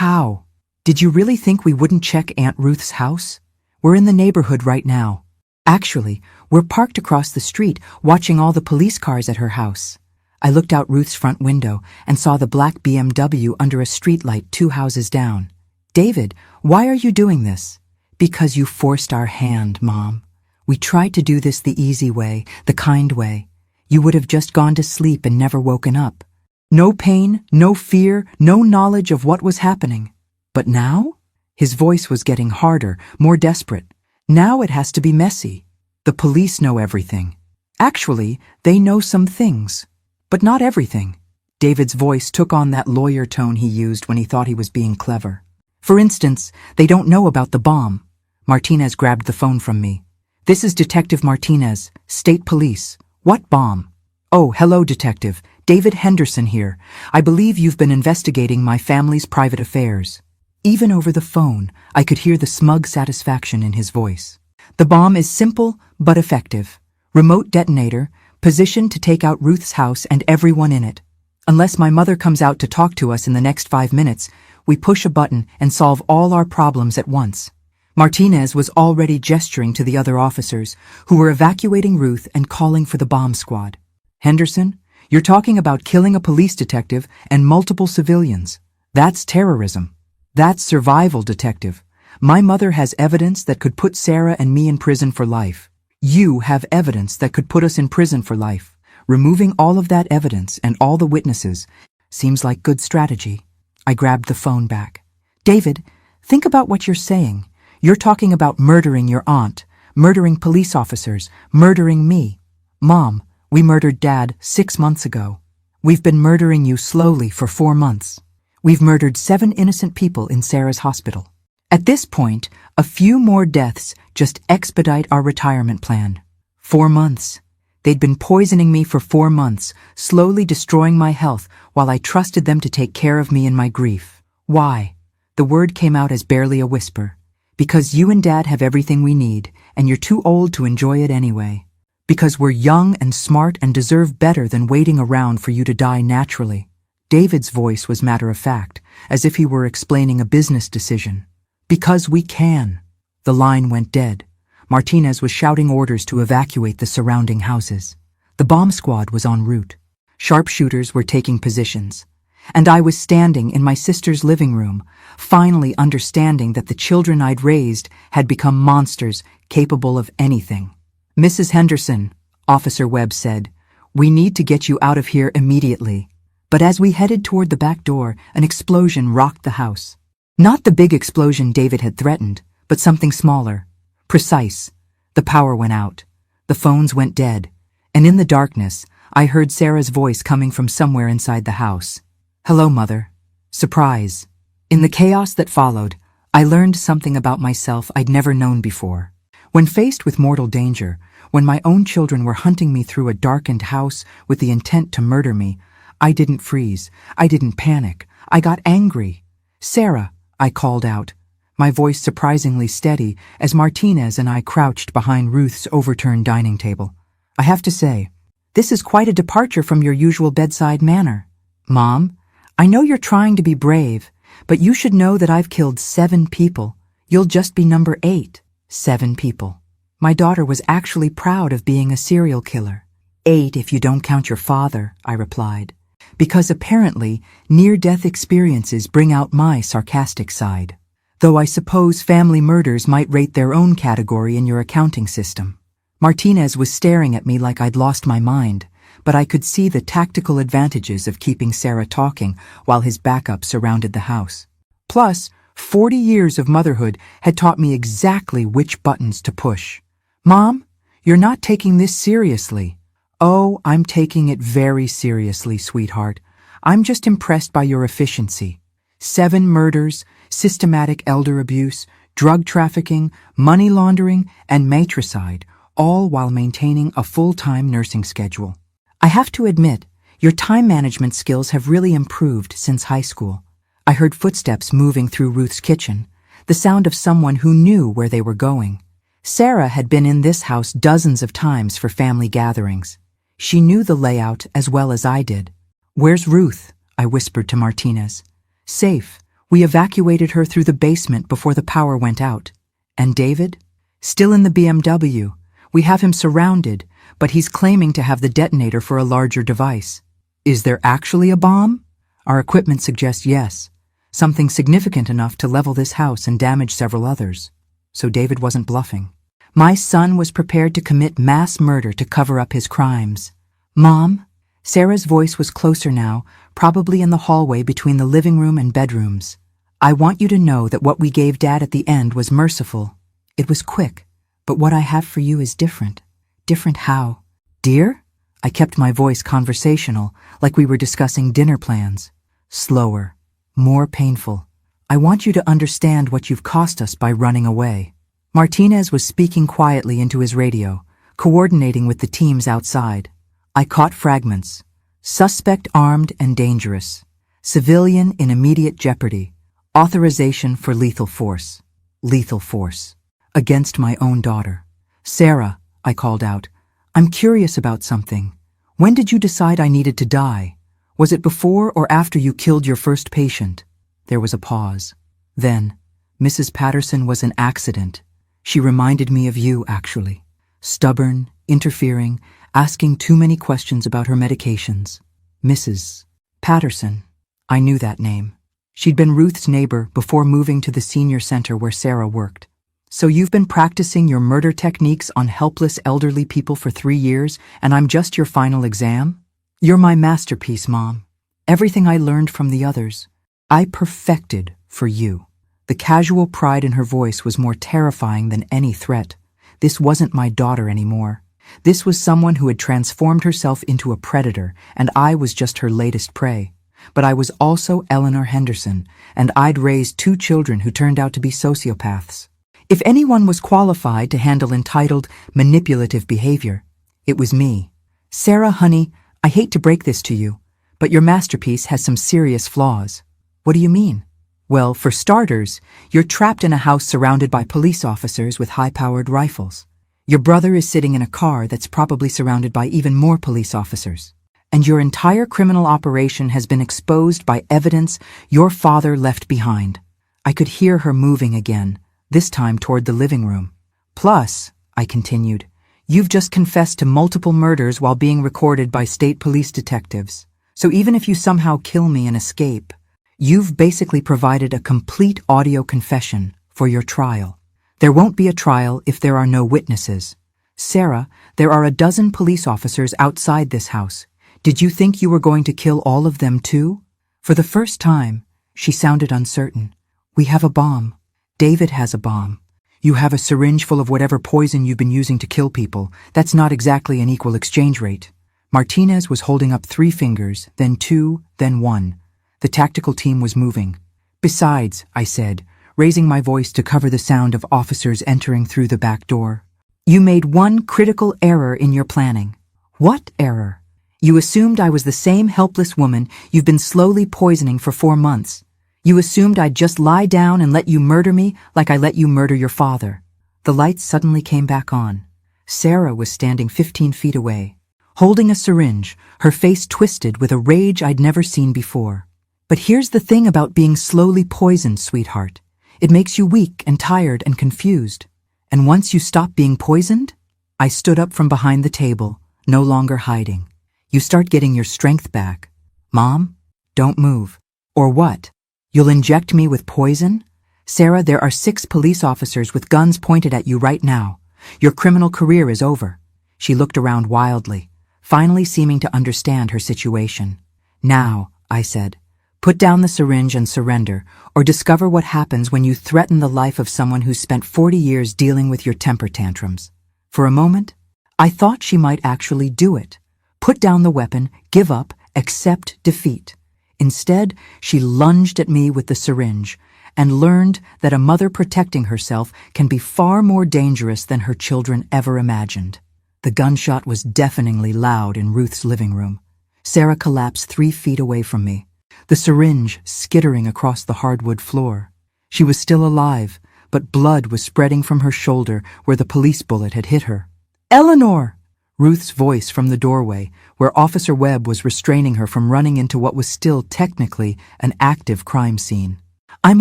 "How? Did you really think we wouldn't check Aunt Ruth's house? We're in the neighborhood right now. Actually, we're parked across the street watching all the police cars at her house." I looked out Ruth's front window and saw the black BMW under a streetlight 2 houses down. "David, why are you doing this?" "Because you forced our hand, Mom. We tried to do this the easy way, the kind way. You would have just gone to sleep and never woken up. No pain, no fear, no knowledge of what was happening. But now?" His voice was getting harder, more desperate. "Now it has to be messy. The police know everything. Actually, they know some things. But not everything." David's voice took on that lawyer tone he used when he thought he was being clever. "For instance, they don't know about the bomb." Martinez grabbed the phone from me. "This is Detective Martinez, State Police. What bomb?" "Oh, hello, Detective. David Henderson here. I believe you've been investigating my family's private affairs." Even over the phone, I could hear the smug satisfaction in his voice. The bomb is simple but effective. Remote detonator, positioned to take out Ruth's house and everyone in it. Unless my mother comes out to talk to us in the next 5 minutes, we push a button and solve all our problems at once. Martinez was already gesturing to the other officers, who were evacuating Ruth and calling for the bomb squad. Henderson, you're talking about killing a police detective and multiple civilians. That's terrorism. That's survival, detective. My mother has evidence that could put Sarah and me in prison for life. You have evidence that could put us in prison for life. Removing all of that evidence and all the witnesses seems like good strategy. I grabbed the phone back. David, think about what you're saying. You're talking about murdering your aunt, murdering police officers, murdering me. Mom, we murdered Dad 6 months ago. We've been murdering you slowly for 4 months. We've murdered 7 innocent people in Sarah's hospital. At this point, a few more deaths just expedite our retirement plan. 4 months. They'd been poisoning me for 4 months, slowly destroying my health while I trusted them to take care of me in my grief. Why? The word came out as barely a whisper. Because you and Dad have everything we need, and you're too old to enjoy it anyway. Because we're young and smart and deserve better than waiting around for you to die naturally. David's voice was matter-of-fact, as if he were explaining a business decision. Because we can. The line went dead. Martinez was shouting orders to evacuate the surrounding houses. The bomb squad was en route. Sharpshooters were taking positions. And I was standing in my sister's living room, finally understanding that the children I'd raised had become monsters capable of anything. Mrs. Henderson, Officer Webb said, we need to get you out of here immediately. But as we headed toward the back door, an explosion rocked the house. Not the big explosion David had threatened, but something smaller. Precise. The power went out. The phones went dead. And in the darkness, I heard Sarah's voice coming from somewhere inside the house. Hello, Mother. Surprise. In the chaos that followed, I learned something about myself I'd never known before. When faced with mortal danger, when my own children were hunting me through a darkened house with the intent to murder me, I didn't freeze. I didn't panic. I got angry. Sarah, I called out, my voice surprisingly steady as Martinez and I crouched behind Ruth's overturned dining table. I have to say, this is quite a departure from your usual bedside manner. Mom, I know you're trying to be brave, but you should know that I've killed 7 people. You'll just be number 8. 7 people. My daughter was actually proud of being a serial killer. 8 if you don't count your father, I replied. Because apparently, near-death experiences bring out my sarcastic side. Though I suppose family murders might rate their own category in your accounting system. Martinez was staring at me like I'd lost my mind, but I could see the tactical advantages of keeping Sarah talking while his backup surrounded the house. Plus, 40 years of motherhood had taught me exactly which buttons to push. Mom, you're not taking this seriously. Oh, I'm taking it very seriously, sweetheart. I'm just impressed by your efficiency. 7 murders, systematic elder abuse, drug trafficking, money laundering, and matricide, all while maintaining a full-time nursing schedule. I have to admit, your time management skills have really improved since high school. I heard footsteps moving through Ruth's kitchen, the sound of someone who knew where they were going. Sarah had been in this house dozens of times for family gatherings. She knew the layout as well as I did. Where's Ruth? I whispered to Martinez. Safe. We evacuated her through the basement before the power went out. And David? Still in the BMW. We have him surrounded, but he's claiming to have the detonator for a larger device. Is there actually a bomb? Our equipment suggests yes. Something significant enough to level this house and damage several others. So David wasn't bluffing. My son was prepared to commit mass murder to cover up his crimes. Mom? Sarah's voice was closer now, probably in the hallway between the living room and bedrooms. I want you to know that what we gave Dad at the end was merciful. It was quick, but what I have for you is different. Different how? Dear? I kept my voice conversational, like we were discussing dinner plans. Slower. More painful. I want you to understand what you've cost us by running away. Martinez was speaking quietly into his radio, coordinating with the teams outside. I caught fragments. Suspect armed and dangerous. Civilian in immediate jeopardy. Authorization for lethal force. Lethal force. Against my own daughter. Sarah, I called out, I'm curious about something. When did you decide I needed to die? Was it before or after you killed your first patient? There was a pause. Then, Mrs. Patterson was an accident. She reminded me of you, actually. Stubborn, interfering, asking too many questions about her medications. Mrs. Patterson. I knew that name. She'd been Ruth's neighbor before moving to the senior center where Sarah worked. So you've been practicing your murder techniques on helpless elderly people for 3 years, and I'm just your final exam? You're my masterpiece, Mom. Everything I learned from the others, I perfected for you. The casual pride in her voice was more terrifying than any threat. This wasn't my daughter anymore. This was someone who had transformed herself into a predator, and I was just her latest prey. But I was also Elellanar Henderson, and I'd raised 2 children who turned out to be sociopaths. If anyone was qualified to handle entitled, manipulative behavior, it was me. Sarah, honey, I hate to break this to you, but your masterpiece has some serious flaws. What do you mean? Well, for starters, you're trapped in a house surrounded by police officers with high-powered rifles. Your brother is sitting in a car that's probably surrounded by even more police officers. And your entire criminal operation has been exposed by evidence your father left behind. I could hear her moving again, this time toward the living room. Plus, I continued, you've just confessed to multiple murders while being recorded by state police detectives. So even if you somehow kill me and escape, you've basically provided a complete audio confession for your trial. There won't be a trial if there are no witnesses. Sarah, there are a dozen police officers outside this house. Did you think you were going to kill all of them too? For the first time, she sounded uncertain. We have a bomb. David has a bomb. You have a syringe full of whatever poison you've been using to kill people. That's not exactly an equal exchange rate. Martinez was holding up 3 fingers, then 2, then 1. The tactical team was moving. Besides, I said, raising my voice to cover the sound of officers entering through the back door, you made one critical error in your planning. What error? You assumed I was the same helpless woman you've been slowly poisoning for 4 months. You assumed I'd just lie down and let you murder me like I let you murder your father. The lights suddenly came back on. Sarah was standing 15 feet away, holding a syringe, her face twisted with a rage I'd never seen before. But here's the thing about being slowly poisoned, sweetheart. It makes you weak and tired and confused. And once you stop being poisoned, I stood up from behind the table, no longer hiding. You start getting your strength back. Mom, don't move. Or what? You'll inject me with poison? Sarah, there are 6 police officers with guns pointed at you right now. Your criminal career is over. She looked around wildly, finally seeming to understand her situation. Now, I said, put down the syringe and surrender, or discover what happens when you threaten the life of someone who's spent 40 years dealing with your temper tantrums. For a moment, I thought she might actually do it. Put down the weapon, give up, accept defeat. Instead, she lunged at me with the syringe and learned that a mother protecting herself can be far more dangerous than her children ever imagined. The gunshot was deafeningly loud in Ruth's living room. Sarah collapsed 3 feet away from me, the syringe skittering across the hardwood floor. She was still alive, but blood was spreading from her shoulder where the police bullet had hit her. Eleanor! Ruth's voice from the doorway, where Officer Webb was restraining her from running into what was still technically an active crime scene. I'm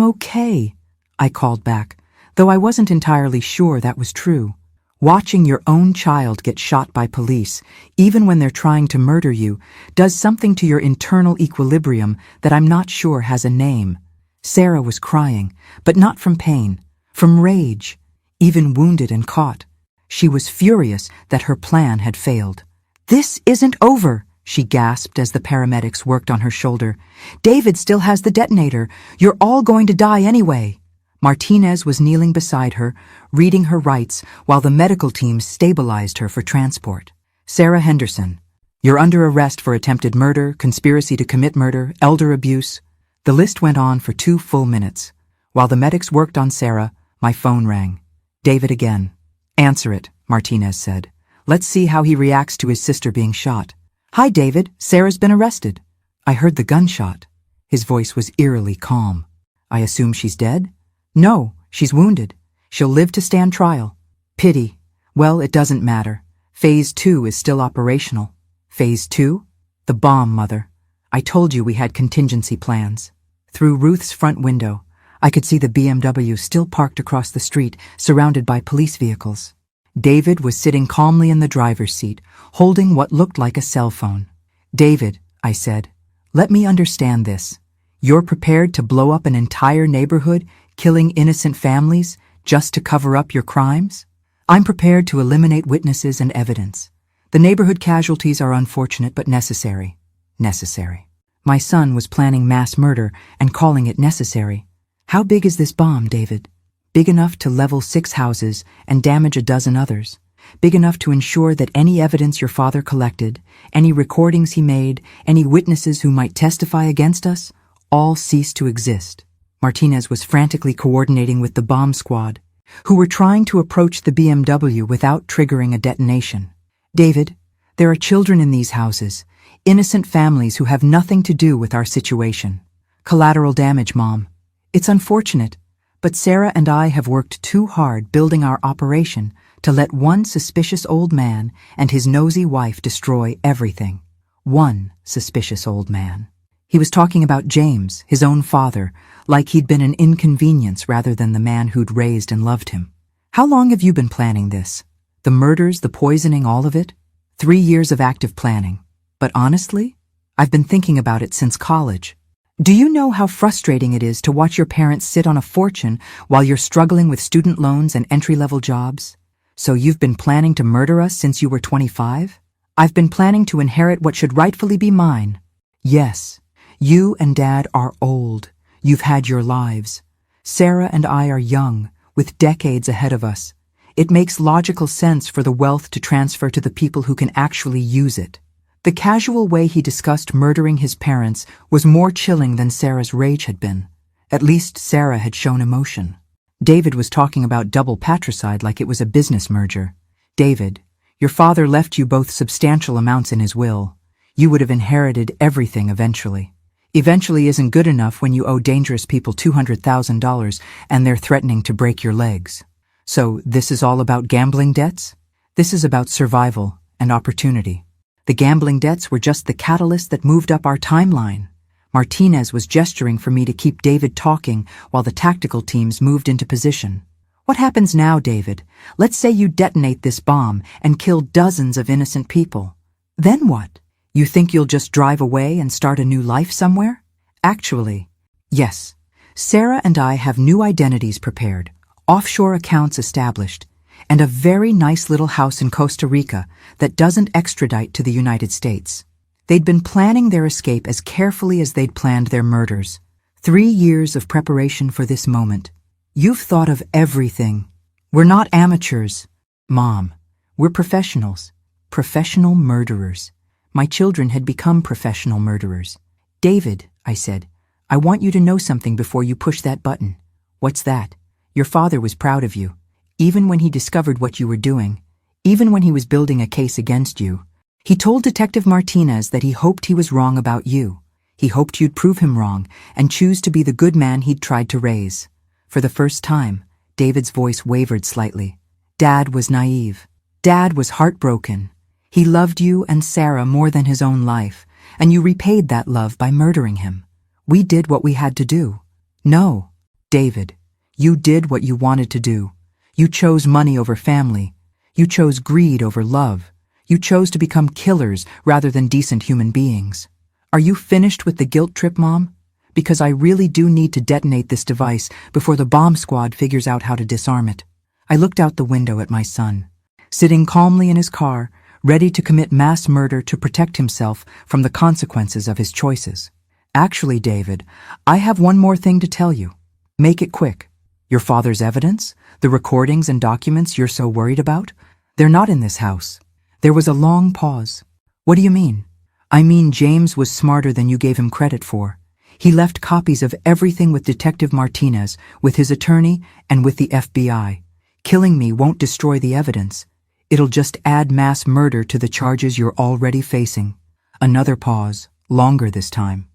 okay, I called back, though I wasn't entirely sure that was true. Watching your own child get shot by police, even when they're trying to murder you, does something to your internal equilibrium that I'm not sure has a name. Sarah was crying, but not from pain, from rage, even wounded and caught. She was furious that her plan had failed. This isn't over, she gasped as the paramedics worked on her shoulder. David still has the detonator. You're all going to die anyway. Martinez was kneeling beside her, reading her rights while the medical team stabilized her for transport. Sarah Henderson, you're under arrest for attempted murder, conspiracy to commit murder, elder abuse. The list went on for 2 full minutes. While the medics worked on Sarah, my phone rang. David again. Answer it, Martinez said. Let's see how he reacts to his sister being shot. Hi, David. Sarah's been arrested. I heard the gunshot. His voice was eerily calm. I assume she's dead? No, she's wounded. She'll live to stand trial. Pity. Well, it doesn't matter. Phase 2 is still operational. Phase 2? The bomb, Mother. I told you we had contingency plans. Through Ruth's front window, I could see the BMW still parked across the street, surrounded by police vehicles. David was sitting calmly in the driver's seat, holding what looked like a cell phone. David, I said, let me understand this. You're prepared to blow up an entire neighborhood, killing innocent families, just to cover up your crimes? I'm prepared to eliminate witnesses and evidence. The neighborhood casualties are unfortunate but necessary. Necessary. My son was planning mass murder and calling it necessary. How big is this bomb, David? Big enough to level 6 houses and damage a dozen others. Big enough to ensure that any evidence your father collected, any recordings he made, any witnesses who might testify against us, all cease to exist. Martinez was frantically coordinating with the bomb squad, who were trying to approach the BMW without triggering a detonation. David, there are children in these houses, innocent families who have nothing to do with our situation. Collateral damage, Mom. It's unfortunate, but Sarah and I have worked too hard building our operation to let one suspicious old man and his nosy wife destroy everything. One suspicious old man. He was talking about James, his own father, like he'd been an inconvenience rather than the man who'd raised and loved him. How long have you been planning this? The murders, the poisoning, all of it? 3 years of active planning. But honestly, I've been thinking about it since college. Do you know how frustrating it is to watch your parents sit on a fortune while you're struggling with student loans and entry-level jobs? So you've been planning to murder us since you were 25? I've been planning to inherit what should rightfully be mine. Yes, you and Dad are old. You've had your lives. Sarah and I are young, with decades ahead of us. It makes logical sense for the wealth to transfer to the people who can actually use it. The casual way he discussed murdering his parents was more chilling than Sarah's rage had been. At least Sarah had shown emotion. David was talking about double patricide like it was a business merger. David, your father left you both substantial amounts in his will. You would have inherited everything eventually. Eventually isn't good enough when you owe dangerous people $200,000 and they're threatening to break your legs. So this is all about gambling debts? This is about survival and opportunity. The gambling debts were just the catalyst that moved up our timeline. Martinez was gesturing for me to keep David talking while the tactical teams moved into position. What happens now, David? Let's say you detonate this bomb and kill dozens of innocent people. Then what? You think you'll just drive away and start a new life somewhere? Actually, yes. Sarah and I have new identities prepared, offshore accounts established, and a very nice little house in Costa Rica that doesn't extradite to the United States. They'd been planning their escape as carefully as they'd planned their murders. 3 years of preparation for this moment. You've thought of everything. We're not amateurs. Mom, we're professionals. Professional murderers. My children had become professional murderers. David, I said, I want you to know something before you push that button. What's that? Your father was proud of you. Even when he discovered what you were doing, even when he was building a case against you, he told Detective Martinez that he hoped he was wrong about you. He hoped you'd prove him wrong and choose to be the good man he'd tried to raise. For the first time, David's voice wavered slightly. Dad was naive. Dad was heartbroken. He loved you and Sarah more than his own life, and you repaid that love by murdering him. We did what we had to do. No, David, you did what you wanted to do. You chose money over family. You chose greed over love. You chose to become killers rather than decent human beings. Are you finished with the guilt trip, Mom? Because I really do need to detonate this device before the bomb squad figures out how to disarm it. I looked out the window at my son, sitting calmly in his car, ready to commit mass murder to protect himself from the consequences of his choices. Actually, David, I have one more thing to tell you. Make it quick. Your father's evidence, the recordings and documents you're so worried about, they're not in this house. There was a long pause. What do you mean? I mean James was smarter than you gave him credit for. He left copies of everything with Detective Martinez, with his attorney, and with the FBI. Killing me won't destroy the evidence. It'll just add mass murder to the charges you're already facing. Another pause, longer this time.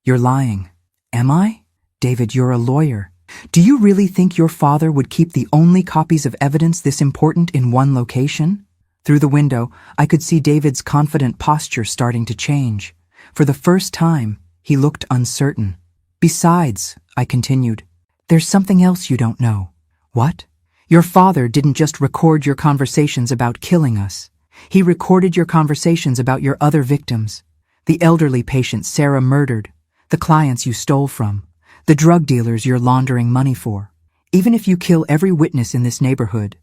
You're lying. Am I? David, you're a lawyer. Do you really think your father would keep the only copies of evidence this important in one location? Through the window, I could see David's confident posture starting to change. For the first time, he looked uncertain. Besides, I continued, there's something else you don't know. What? Your father didn't just record your conversations about killing us. He recorded your conversations about your other victims. The elderly patient Sarah murdered, the clients you stole from, the drug dealers you're laundering money for. Even if you kill every witness in this neighborhood,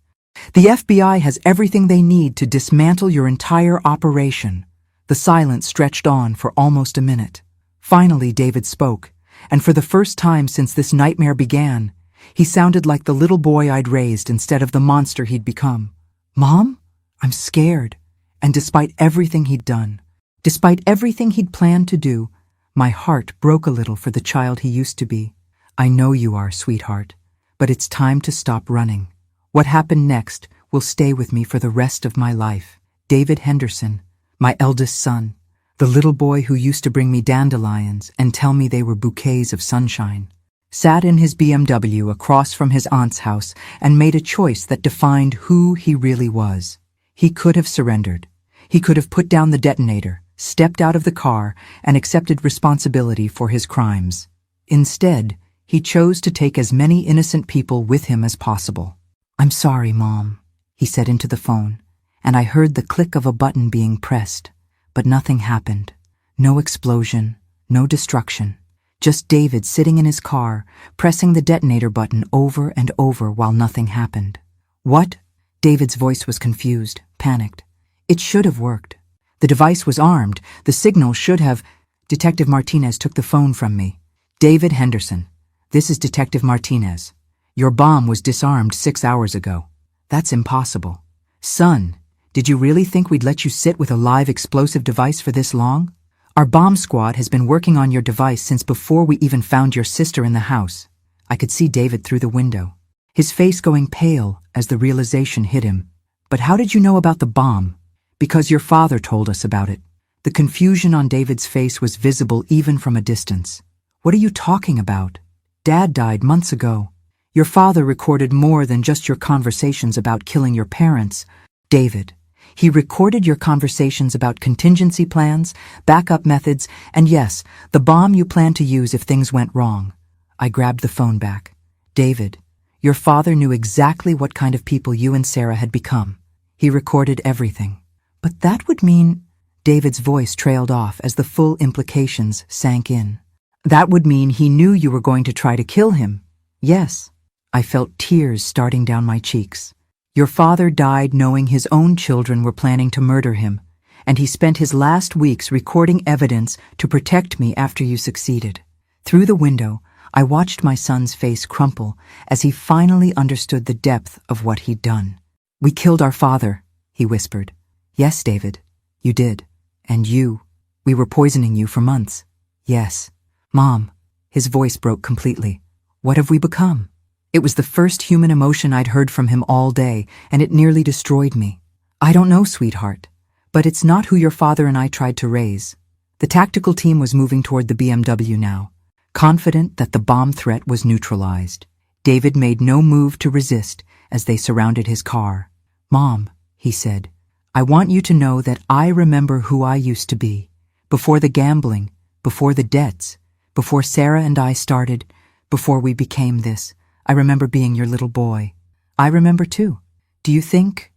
the FBI has everything they need to dismantle your entire operation. The silence stretched on for almost a minute. Finally, David spoke, and for the first time since this nightmare began, he sounded like the little boy I'd raised instead of the monster he'd become. Mom? I'm scared. And despite everything he'd done, despite everything he'd planned to do, my heart broke a little for the child he used to be. I know you are, sweetheart, but it's time to stop running. What happened next will stay with me for the rest of my life. David Henderson, my eldest son, the little boy who used to bring me dandelions and tell me they were bouquets of sunshine, sat in his BMW across from his aunt's house and made a choice that defined who he really was. He could have surrendered. He could have put down the detonator, stepped out of the car, and accepted responsibility for his crimes. Instead, he chose to take as many innocent people with him as possible. I'm sorry, Mom, he said into the phone, and I heard the click of a button being pressed, but nothing happened. No explosion, no destruction. Just David sitting in his car, pressing the detonator button over and over while nothing happened. What? David's voice was confused, panicked. It should have worked. The device was armed. The signal should have... Detective Martinez took the phone from me. David Henderson, this is Detective Martinez. Your bomb was disarmed 6 hours ago. That's impossible. Son, did you really think we'd let you sit with a live explosive device for this long? Our bomb squad has been working on your device since before we even found your sister in the house. I could see David through the window, his face going pale as the realization hit him. But how did you know about the bomb? Because your father told us about it. The confusion on David's face was visible even from a distance. What are you talking about? Dad died months ago. Your father recorded more than just your conversations about killing your parents. David, he recorded your conversations about contingency plans, backup methods, and yes, the bomb you plan to use if things went wrong. I grabbed the phone back. David, your father knew exactly what kind of people you and Sarah had become. He recorded everything. But that would mean... David's voice trailed off as the full implications sank in. That would mean he knew you were going to try to kill him. Yes. I felt tears starting down my cheeks. Your father died knowing his own children were planning to murder him, and he spent his last weeks recording evidence to protect me after you succeeded. Through the window, I watched my son's face crumple as he finally understood the depth of what he'd done. We killed our father, he whispered. Yes, David, you did. And we were poisoning you for months. Yes. Mom, his voice broke completely. What have we become? It was the first human emotion I'd heard from him all day, and it nearly destroyed me. I don't know, sweetheart, but it's not who your father and I tried to raise. The tactical team was moving toward the BMW now, confident that the bomb threat was neutralized. David made no move to resist as they surrounded his car. Mom, he said, I want you to know that I remember who I used to be. Before the gambling, before the debts, before Sarah and I started, before we became this, I remember being your little boy. I remember too. Do you think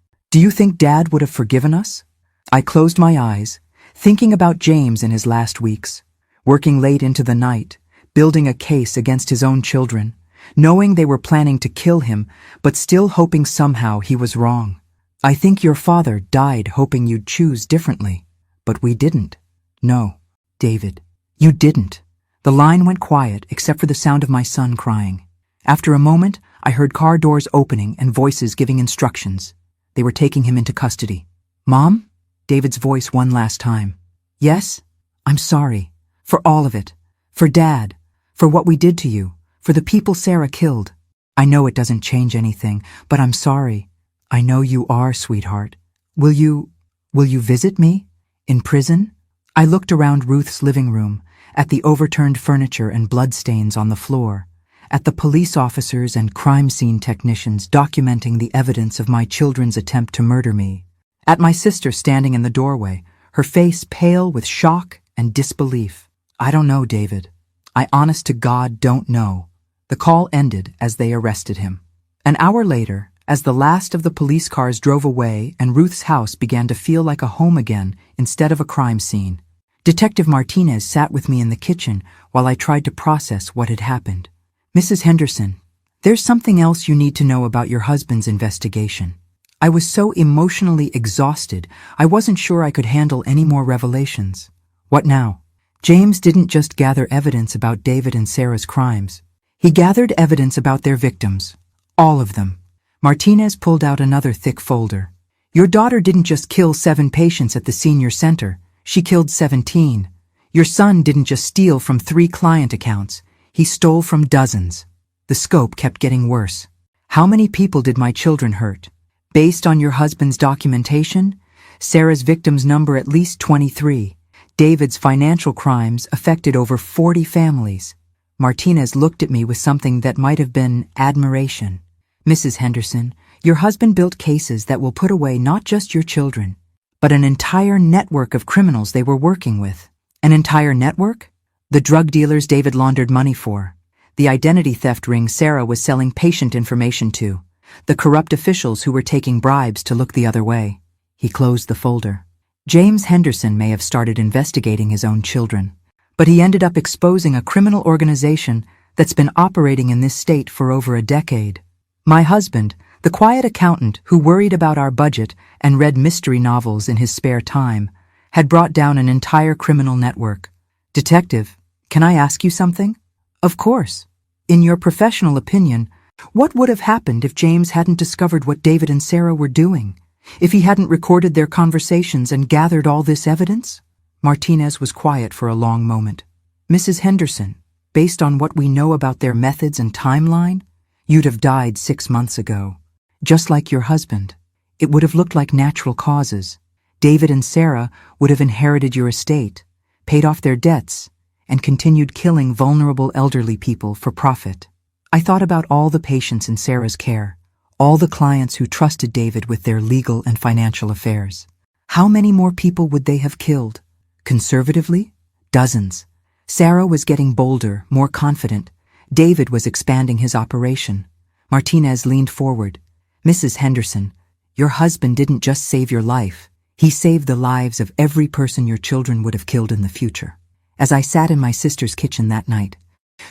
Dad would have forgiven us? I closed my eyes, thinking about James in his last weeks, working late into the night, building a case against his own children, knowing they were planning to kill him, but still hoping somehow he was wrong. I think your father died hoping you'd choose differently, but we didn't. No, David, you didn't. The line went quiet except for the sound of my son crying. After a moment, I heard car doors opening and voices giving instructions. They were taking him into custody. Mom? David's voice one last time. Yes? I'm sorry. For all of it. For Dad. For what we did to you. For the people Sarah killed. I know it doesn't change anything, but I'm sorry. I know you are, sweetheart. Will you visit me? In prison? I looked around Ruth's living room, at the overturned furniture and bloodstains on the floor, at the police officers and crime scene technicians documenting the evidence of my children's attempt to murder me, at my sister standing in the doorway, her face pale with shock and disbelief. I don't know, David. I honest to God don't know. The call ended as they arrested him. An hour later, as the last of the police cars drove away and Ruth's house began to feel like a home again instead of a crime scene, Detective Martinez sat with me in the kitchen while I tried to process what had happened. Mrs. Henderson, there's something else you need to know about your husband's investigation. I was so emotionally exhausted, I wasn't sure I could handle any more revelations. What now? James didn't just gather evidence about David and Sarah's crimes. He gathered evidence about their victims. All of them. Martinez pulled out another thick folder. Your daughter didn't just kill 7 patients at the senior center. She killed 17. Your son didn't just steal from 3 client accounts. He stole from dozens. The scope kept getting worse. How many people did my children hurt? Based on your husband's documentation, Sarah's victims number at least 23. David's financial crimes affected over 40 families. Martinez looked at me with something that might have been admiration. Mrs. Henderson, your husband built cases that will put away not just your children, but an entire network of criminals they were working with. An entire network? The drug dealers David laundered money for. The identity theft ring Sarah was selling patient information to. The corrupt officials who were taking bribes to look the other way. He closed the folder. James Henderson may have started investigating his own children, but he ended up exposing a criminal organization that's been operating in this state for over a decade. My husband, the quiet accountant who worried about our budget and read mystery novels in his spare time, had brought down an entire criminal network. Detective, can I ask you something? Of course. In your professional opinion, what would have happened if James hadn't discovered what David and Sarah were doing? If he hadn't recorded their conversations and gathered all this evidence? Martinez was quiet for a long moment. Mrs. Henderson, based on what we know about their methods and timeline, you'd have died 6 months ago. Just like your husband. It would have looked like natural causes. David and Sarah would have inherited your estate, paid off their debts, and continued killing vulnerable elderly people for profit. I thought about all the patients in Sarah's care, all the clients who trusted David with their legal and financial affairs. How many more people would they have killed? Conservatively? Dozens. Sarah was getting bolder, more confident. David was expanding his operation. Martinez leaned forward. Mrs. Henderson, your husband didn't just save your life. He saved the lives of every person your children would have killed in the future. As I sat in my sister's kitchen that night,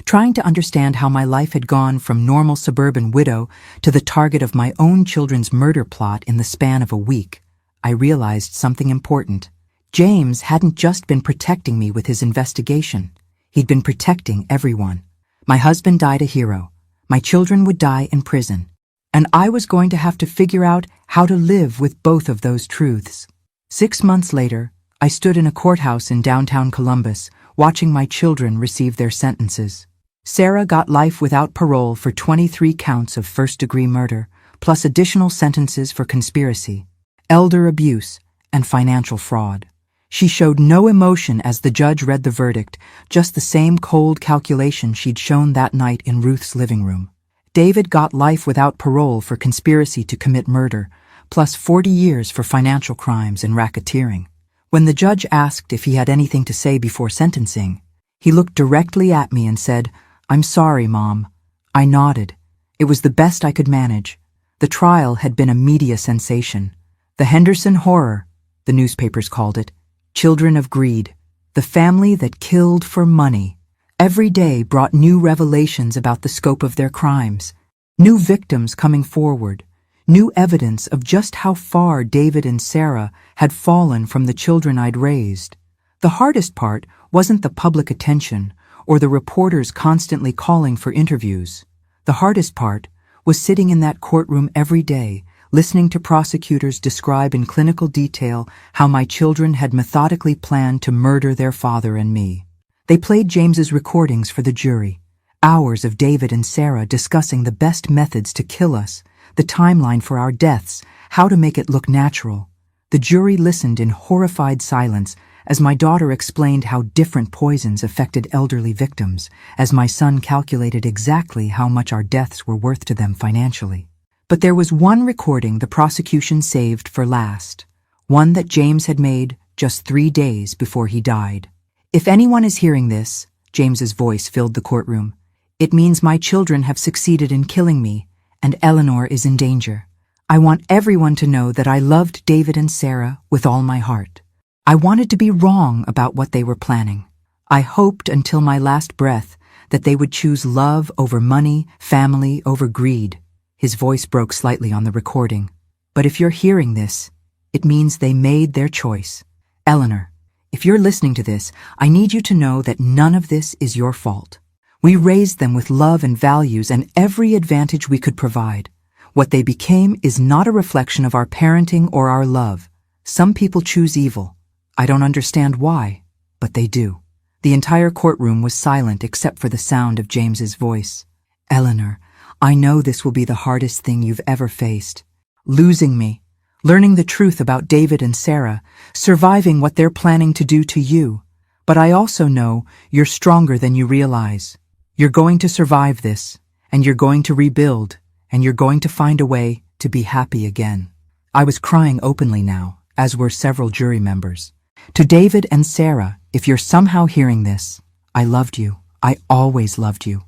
trying to understand how my life had gone from normal suburban widow to the target of my own children's murder plot in the span of a week, I realized something important. James hadn't just been protecting me with his investigation. He'd been protecting everyone. My husband died a hero. My children would die in prison. And I was going to have to figure out how to live with both of those truths. 6 months later, I stood in a courthouse in downtown Columbus, watching my children receive their sentences. Sarah got life without parole for 23 counts of first-degree murder, plus additional sentences for conspiracy, elder abuse, and financial fraud. She showed no emotion as the judge read the verdict, just the same cold calculation she'd shown that night in Ruth's living room. David got life without parole for conspiracy to commit murder, plus 40 years for financial crimes and racketeering. When the judge asked if he had anything to say before sentencing, he looked directly at me and said, "I'm sorry, Mom." I nodded. It was the best I could manage. The trial had been a media sensation. The Henderson Horror, the newspapers called it. Children of greed. The family that killed for money. Every day brought new revelations about the scope of their crimes. New victims coming forward. New evidence of just how far David and Sarah had fallen from the children I'd raised. The hardest part wasn't the public attention or the reporters constantly calling for interviews. The hardest part was sitting in that courtroom every day, listening to prosecutors describe in clinical detail how my children had methodically planned to murder their father and me. They played James's recordings for the jury. Hours of David and Sarah discussing the best methods to kill us, the timeline for our deaths, how to make it look natural. The jury listened in horrified silence as my daughter explained how different poisons affected elderly victims, as my son calculated exactly how much our deaths were worth to them financially. But there was one recording the prosecution saved for last, one that James had made just 3 days before he died. "If anyone is hearing this," James's voice filled the courtroom, "it means my children have succeeded in killing me, and Eleanor is in danger. I want everyone to know that I loved David and Sarah with all my heart. I wanted to be wrong about what they were planning. I hoped until my last breath that they would choose love over money, family over greed." His voice broke slightly on the recording. "But if you're hearing this, it means they made their choice. Eleanor, if you're listening to this, I need you to know that none of this is your fault. We raised them with love and values and every advantage we could provide. What they became is not a reflection of our parenting or our love. Some people choose evil. I don't understand why, but they do." The entire courtroom was silent except for the sound of James's voice. "Eleanor, I know this will be the hardest thing you've ever faced. Losing me, learning the truth about David and Sarah, surviving what they're planning to do to you. But I also know you're stronger than you realize. You're going to survive this, and you're going to rebuild, and you're going to find a way to be happy again." I was crying openly now, as were several jury members. "To David and Sarah, if you're somehow hearing this, I loved you. I always loved you.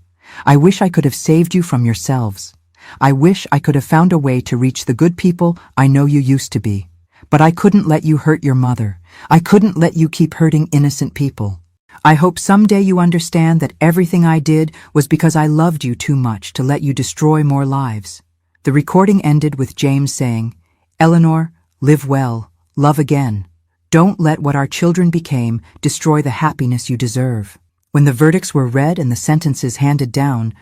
I wish I could have saved you from yourselves. I wish I could have found a way to reach the good people I know you used to be. But I couldn't let you hurt your mother. I couldn't let you keep hurting innocent people. I hope someday you understand that everything I did was because I loved you too much to let you destroy more lives." The recording ended with James saying, "Eleanor, live well, love again. Don't let what our children became destroy the happiness you deserve." When the verdicts were read and the sentences handed down,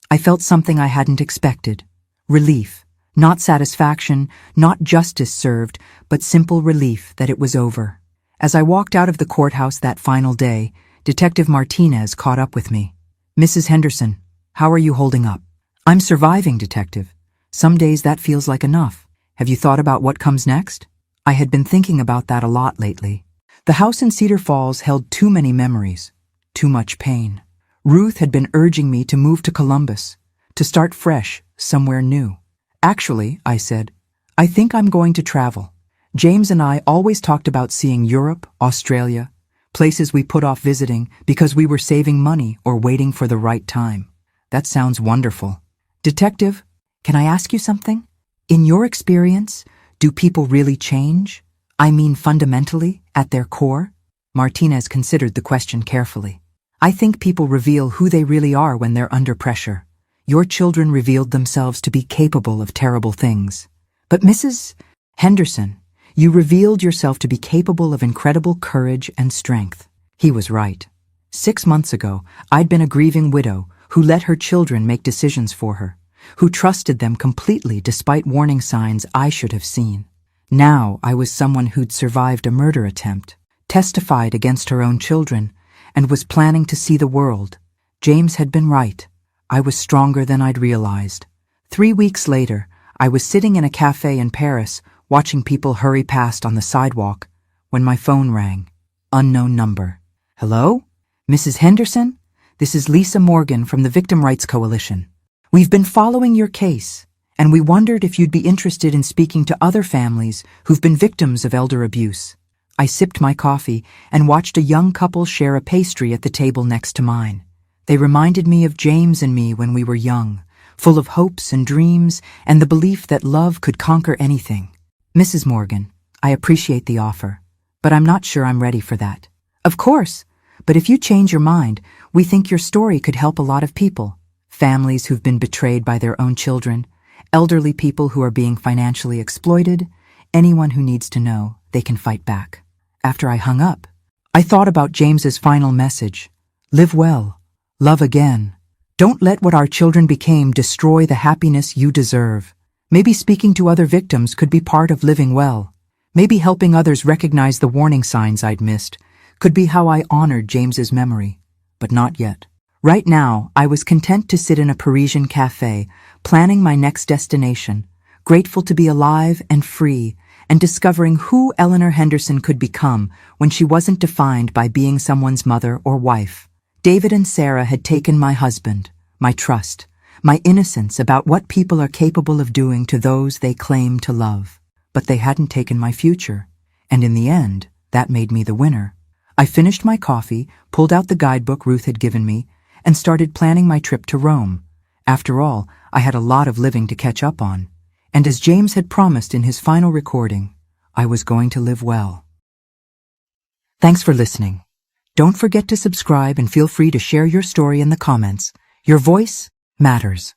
I felt something I hadn't expected. Relief. Not satisfaction, not justice served, but simple relief that it was over. As I walked out of the courthouse that final day, Detective Martinez caught up with me. "Mrs. Henderson, how are you holding up?" "I'm surviving, Detective. Some days that feels like enough. Have you thought about what comes next?" I had been thinking about that a lot lately. The house in Cedar Falls held too many memories, too much pain. Ruth had been urging me to move to Columbus, to start fresh, somewhere new. "Actually," I said, "I think I'm going to travel." James and I always talked about seeing Europe, Australia, places we put off visiting because we were saving money or waiting for the right time. That sounds wonderful. "Detective, can I ask you something? In your experience, do people really change? I mean fundamentally, at their core?" Martinez considered the question carefully. "I think people reveal who they really are when they're under pressure. Your children revealed themselves to be capable of terrible things. But Mrs. Henderson, you revealed yourself to be capable of incredible courage and strength." He was right. 6 months ago, I'd been a grieving widow who let her children make decisions for her, who trusted them completely despite warning signs I should have seen. Now I was someone who'd survived a murder attempt, testified against her own children, and was planning to see the world. James had been right. I was stronger than I'd realized. 3 weeks later, I was sitting in a cafe in Paris, watching people hurry past on the sidewalk, when my phone rang. Unknown number. "Hello? Mrs. Henderson? This is Lisa Morgan from the Victim Rights Coalition. We've been following your case, and we wondered if you'd be interested in speaking to other families who've been victims of elder abuse." I sipped my coffee and watched a young couple share a pastry at the table next to mine. They reminded me of James and me when we were young, full of hopes and dreams and the belief that love could conquer anything. "Mrs. Morgan, I appreciate the offer, but I'm not sure I'm ready for that." "Of course, but if you change your mind, we think your story could help a lot of people. Families who've been betrayed by their own children, elderly people who are being financially exploited, anyone who needs to know they can fight back." After I hung up, I thought about James's final message. Live well, love again. Don't let what our children became destroy the happiness you deserve. Maybe speaking to other victims could be part of living well. Maybe helping others recognize the warning signs I'd missed could be how I honored James's memory. But not yet. Right now, I was content to sit in a Parisian cafe, planning my next destination, grateful to be alive and free, and discovering who Elellanar Henderson could become when she wasn't defined by being someone's mother or wife. David and Sarah had taken my husband, my trust, my innocence about what people are capable of doing to those they claim to love. But they hadn't taken my future, and in the end, that made me the winner. I finished my coffee, pulled out the guidebook Ruth had given me, and started planning my trip to Rome. After all, I had a lot of living to catch up on. And as James had promised in his final recording, I was going to live well. Thanks for listening. Don't forget to subscribe and feel free to share your story in the comments. Your voice matters.